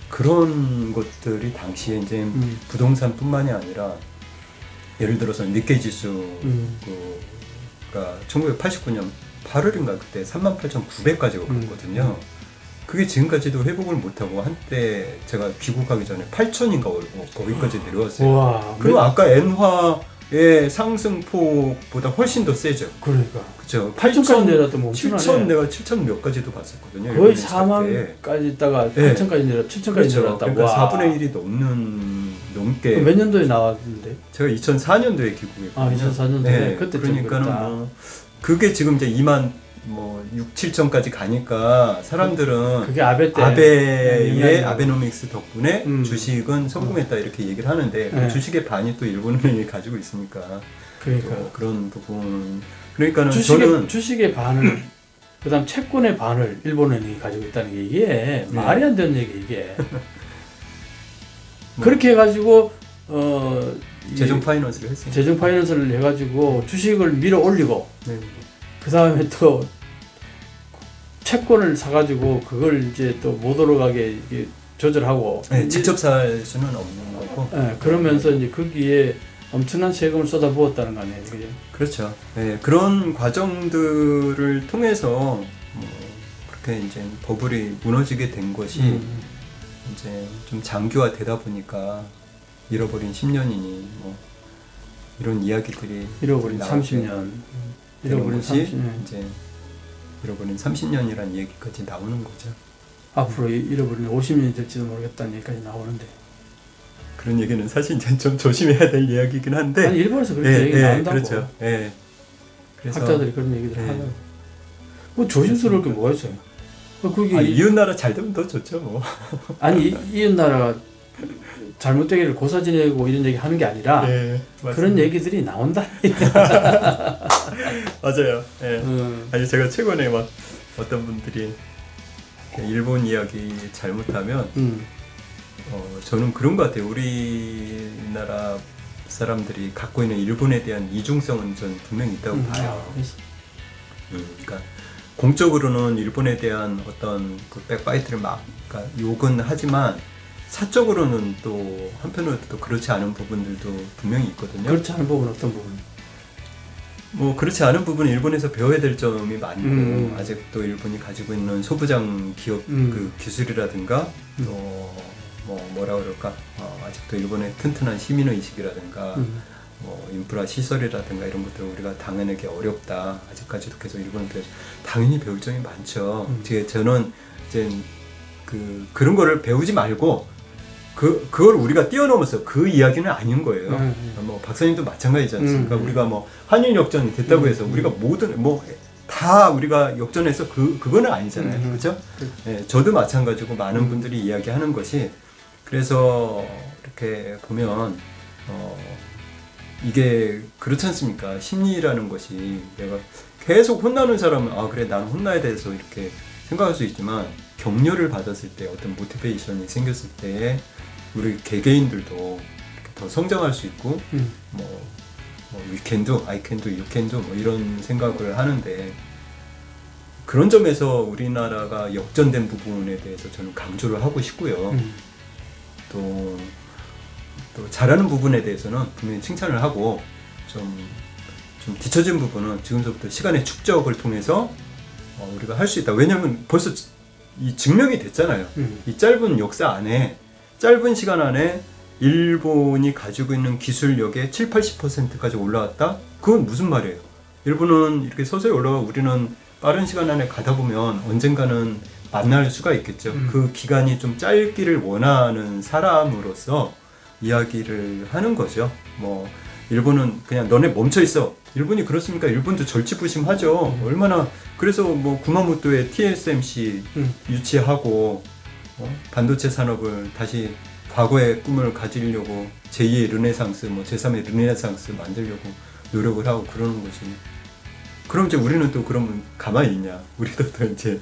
그런 것들이 당시에 이제 부동산뿐만이 아니라 예를 들어서 니케이 지수 1989년 8월인가 그때 38,900까지 갔거든요. 그게 지금까지도 회복을 못하고 한때 제가 귀국하기 전에 8,000인가 거기까지 내려왔어요. 그리고 아까 엔화의 상승폭보다 훨씬 더 세죠. 그러니까. 그렇죠. 8,000까지 내렸던 뭐 7,000 내가 7,000 몇 가지도 봤었거든요. 거의 4만까지 있다가 8,000까지 내렸 7,000까지 그렇죠. 내렸다. 그러니까 4분의 1이 넘게. 몇 년도에 나왔는데? 제가 2004년도에 귀국했거든요. 2004년도에. 네, 그때 그러니까는 뭐 그게 지금 이제 2만 뭐 6, 7천까지 가니까 사람들은 그게 아베 때 아베의 아베노믹스 덕분에 주식은 성공했다 이렇게 얘기를 하는데 그 주식의 반이 또 일본은행이 가지고 있으니까 그러니까 그런 부분 그러니까는 주식의 반을 그다음 채권의 반을 일본은행이 가지고 있다는 게 이게 말이 안 되는 얘기 이게 그렇게 해가지고 재정 파이낸스를 했어요. 재정 파이낸스를 해가지고 주식을 밀어 올리고 그 다음에 또 채권을 사가지고 그걸 이제 또 못 올라가게 조절하고 직접 살 수는 없는 거고 그러면서 이제 거기에 엄청난 세금을 쏟아부었다는 거 아니에요, 그죠? 그렇죠. 네, 그런 과정들을 통해서 그렇게 이제 버블이 무너지게 된 것이 이제 좀 장기화되다 보니까 잃어버린 10년이니 뭐 이런 이야기들이 잃어버린 30년, 잃어버린 것이 30년. 이제 잃어버린 30년이라는 얘기까지 나오는 거죠. 앞으로 잃어버린 50년이 될지도 모르겠다는 얘기까지 나오는데. 그런 얘기는 사실 이제 좀 조심해야 될 이야기이긴 한데. 아니 일본에서 그렇게 얘기 나온다고. 그렇죠. 그래서 학자들이 그런 얘기를 하더라고요. 뭐 조심스러울 게 뭐가 있어요? 그게 이웃나라 잘 되면 더 좋죠 뭐. 아니 이웃나라가 잘못되기를 고사 지내고 이런 얘기 하는 게 아니라 그런 얘기들이 나온다. 맞아요. 아니 제가 최근에 막 어떤 분들이 일본 이야기 잘못하면 저는 그런 것 같아요. 우리나라 사람들이 갖고 있는 일본에 대한 이중성은 전 분명히 있다고 봐요. 그러니까 공적으로는 일본에 대한 어떤 그 백파이트를 막 그러니까 욕은 하지만 사적으로는 또 한편으로 또 그렇지 않은 부분들도 분명히 있거든요. 그렇지 않은 부분 어떤 부분? 뭐 그렇지 않은 부분은 일본에서 배워야 될 점이 많고 아직도 일본이 가지고 있는 소부장 기업 그 기술이라든가 또 뭐라 그럴까 아직도 일본의 튼튼한 시민의식이라든가 뭐 인프라 시설이라든가 이런 것들을 우리가 당연하게 어렵다. 아직까지도 계속 일본은 당연히 배울 점이 많죠. 저는 이제 그런 거를 배우지 말고 그걸 우리가 뛰어넘어서 그 이야기는 아닌 거예요. 뭐 박사님도 마찬가지지 않습니까? 우리가 뭐 한일 역전이 됐다고 해서 우리가 모든 뭐 다 우리가 역전해서 그거는 아니잖아요. 그렇죠? 네, 저도 마찬가지고 많은 분들이 이야기하는 것이 그래서 이렇게 보면 이게 그렇지 않습니까? 심리라는 것이 내가 계속 혼나는 사람은 아 그래 나는 혼나야 돼서 이렇게 생각할 수 있지만 격려를 받았을 때 어떤 모티베이션이 생겼을 때 우리 개개인들도 이렇게 더 성장할 수 있고 뭐 we can do, I can do, you can do 뭐 이런 생각을 하는데 그런 점에서 우리나라가 역전된 부분에 대해서 저는 강조를 하고 싶고요. 또 잘하는 부분에 대해서는 분명히 칭찬을 하고 좀 뒤처진 부분은 지금부터 시간의 축적을 통해서 우리가 할 수 있다. 왜냐하면 벌써 이 증명이 됐잖아요. 이 짧은 역사 안에 짧은 시간 안에 일본이 가지고 있는 기술력의 70-80%까지 올라왔다? 그건 무슨 말이에요? 일본은 이렇게 서서히 올라가 우리는 빠른 시간 안에 가다 보면 언젠가는 만날 수가 있겠죠. 그 기간이 좀 짧기를 원하는 사람으로서 이야기를 하는 거죠. 뭐 일본은 그냥 너네 멈춰 있어. 일본이 그렇습니까? 일본도 절치부심하죠. 얼마나 그래서 뭐 구마모토에 TSMC 유치하고 반도체 산업을 다시 과거의 꿈을 가지려고 제2의 르네상스, 뭐 제3의 르네상스 만들려고 노력을 하고 그러는 거지. 그럼 이제 우리는 또 그러면 가만히 있냐? 우리도 또 이제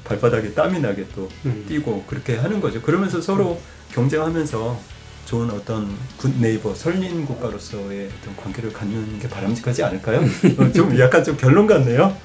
발바닥에 땀이 나게 또 뛰고 그렇게 하는 거죠. 그러면서 서로 경쟁하면서 좋은 어떤 굿 네이버 선진 국가로서의 어떤 관계를 갖는 게 바람직하지 않을까요? 좀 약간 좀 결론 같네요.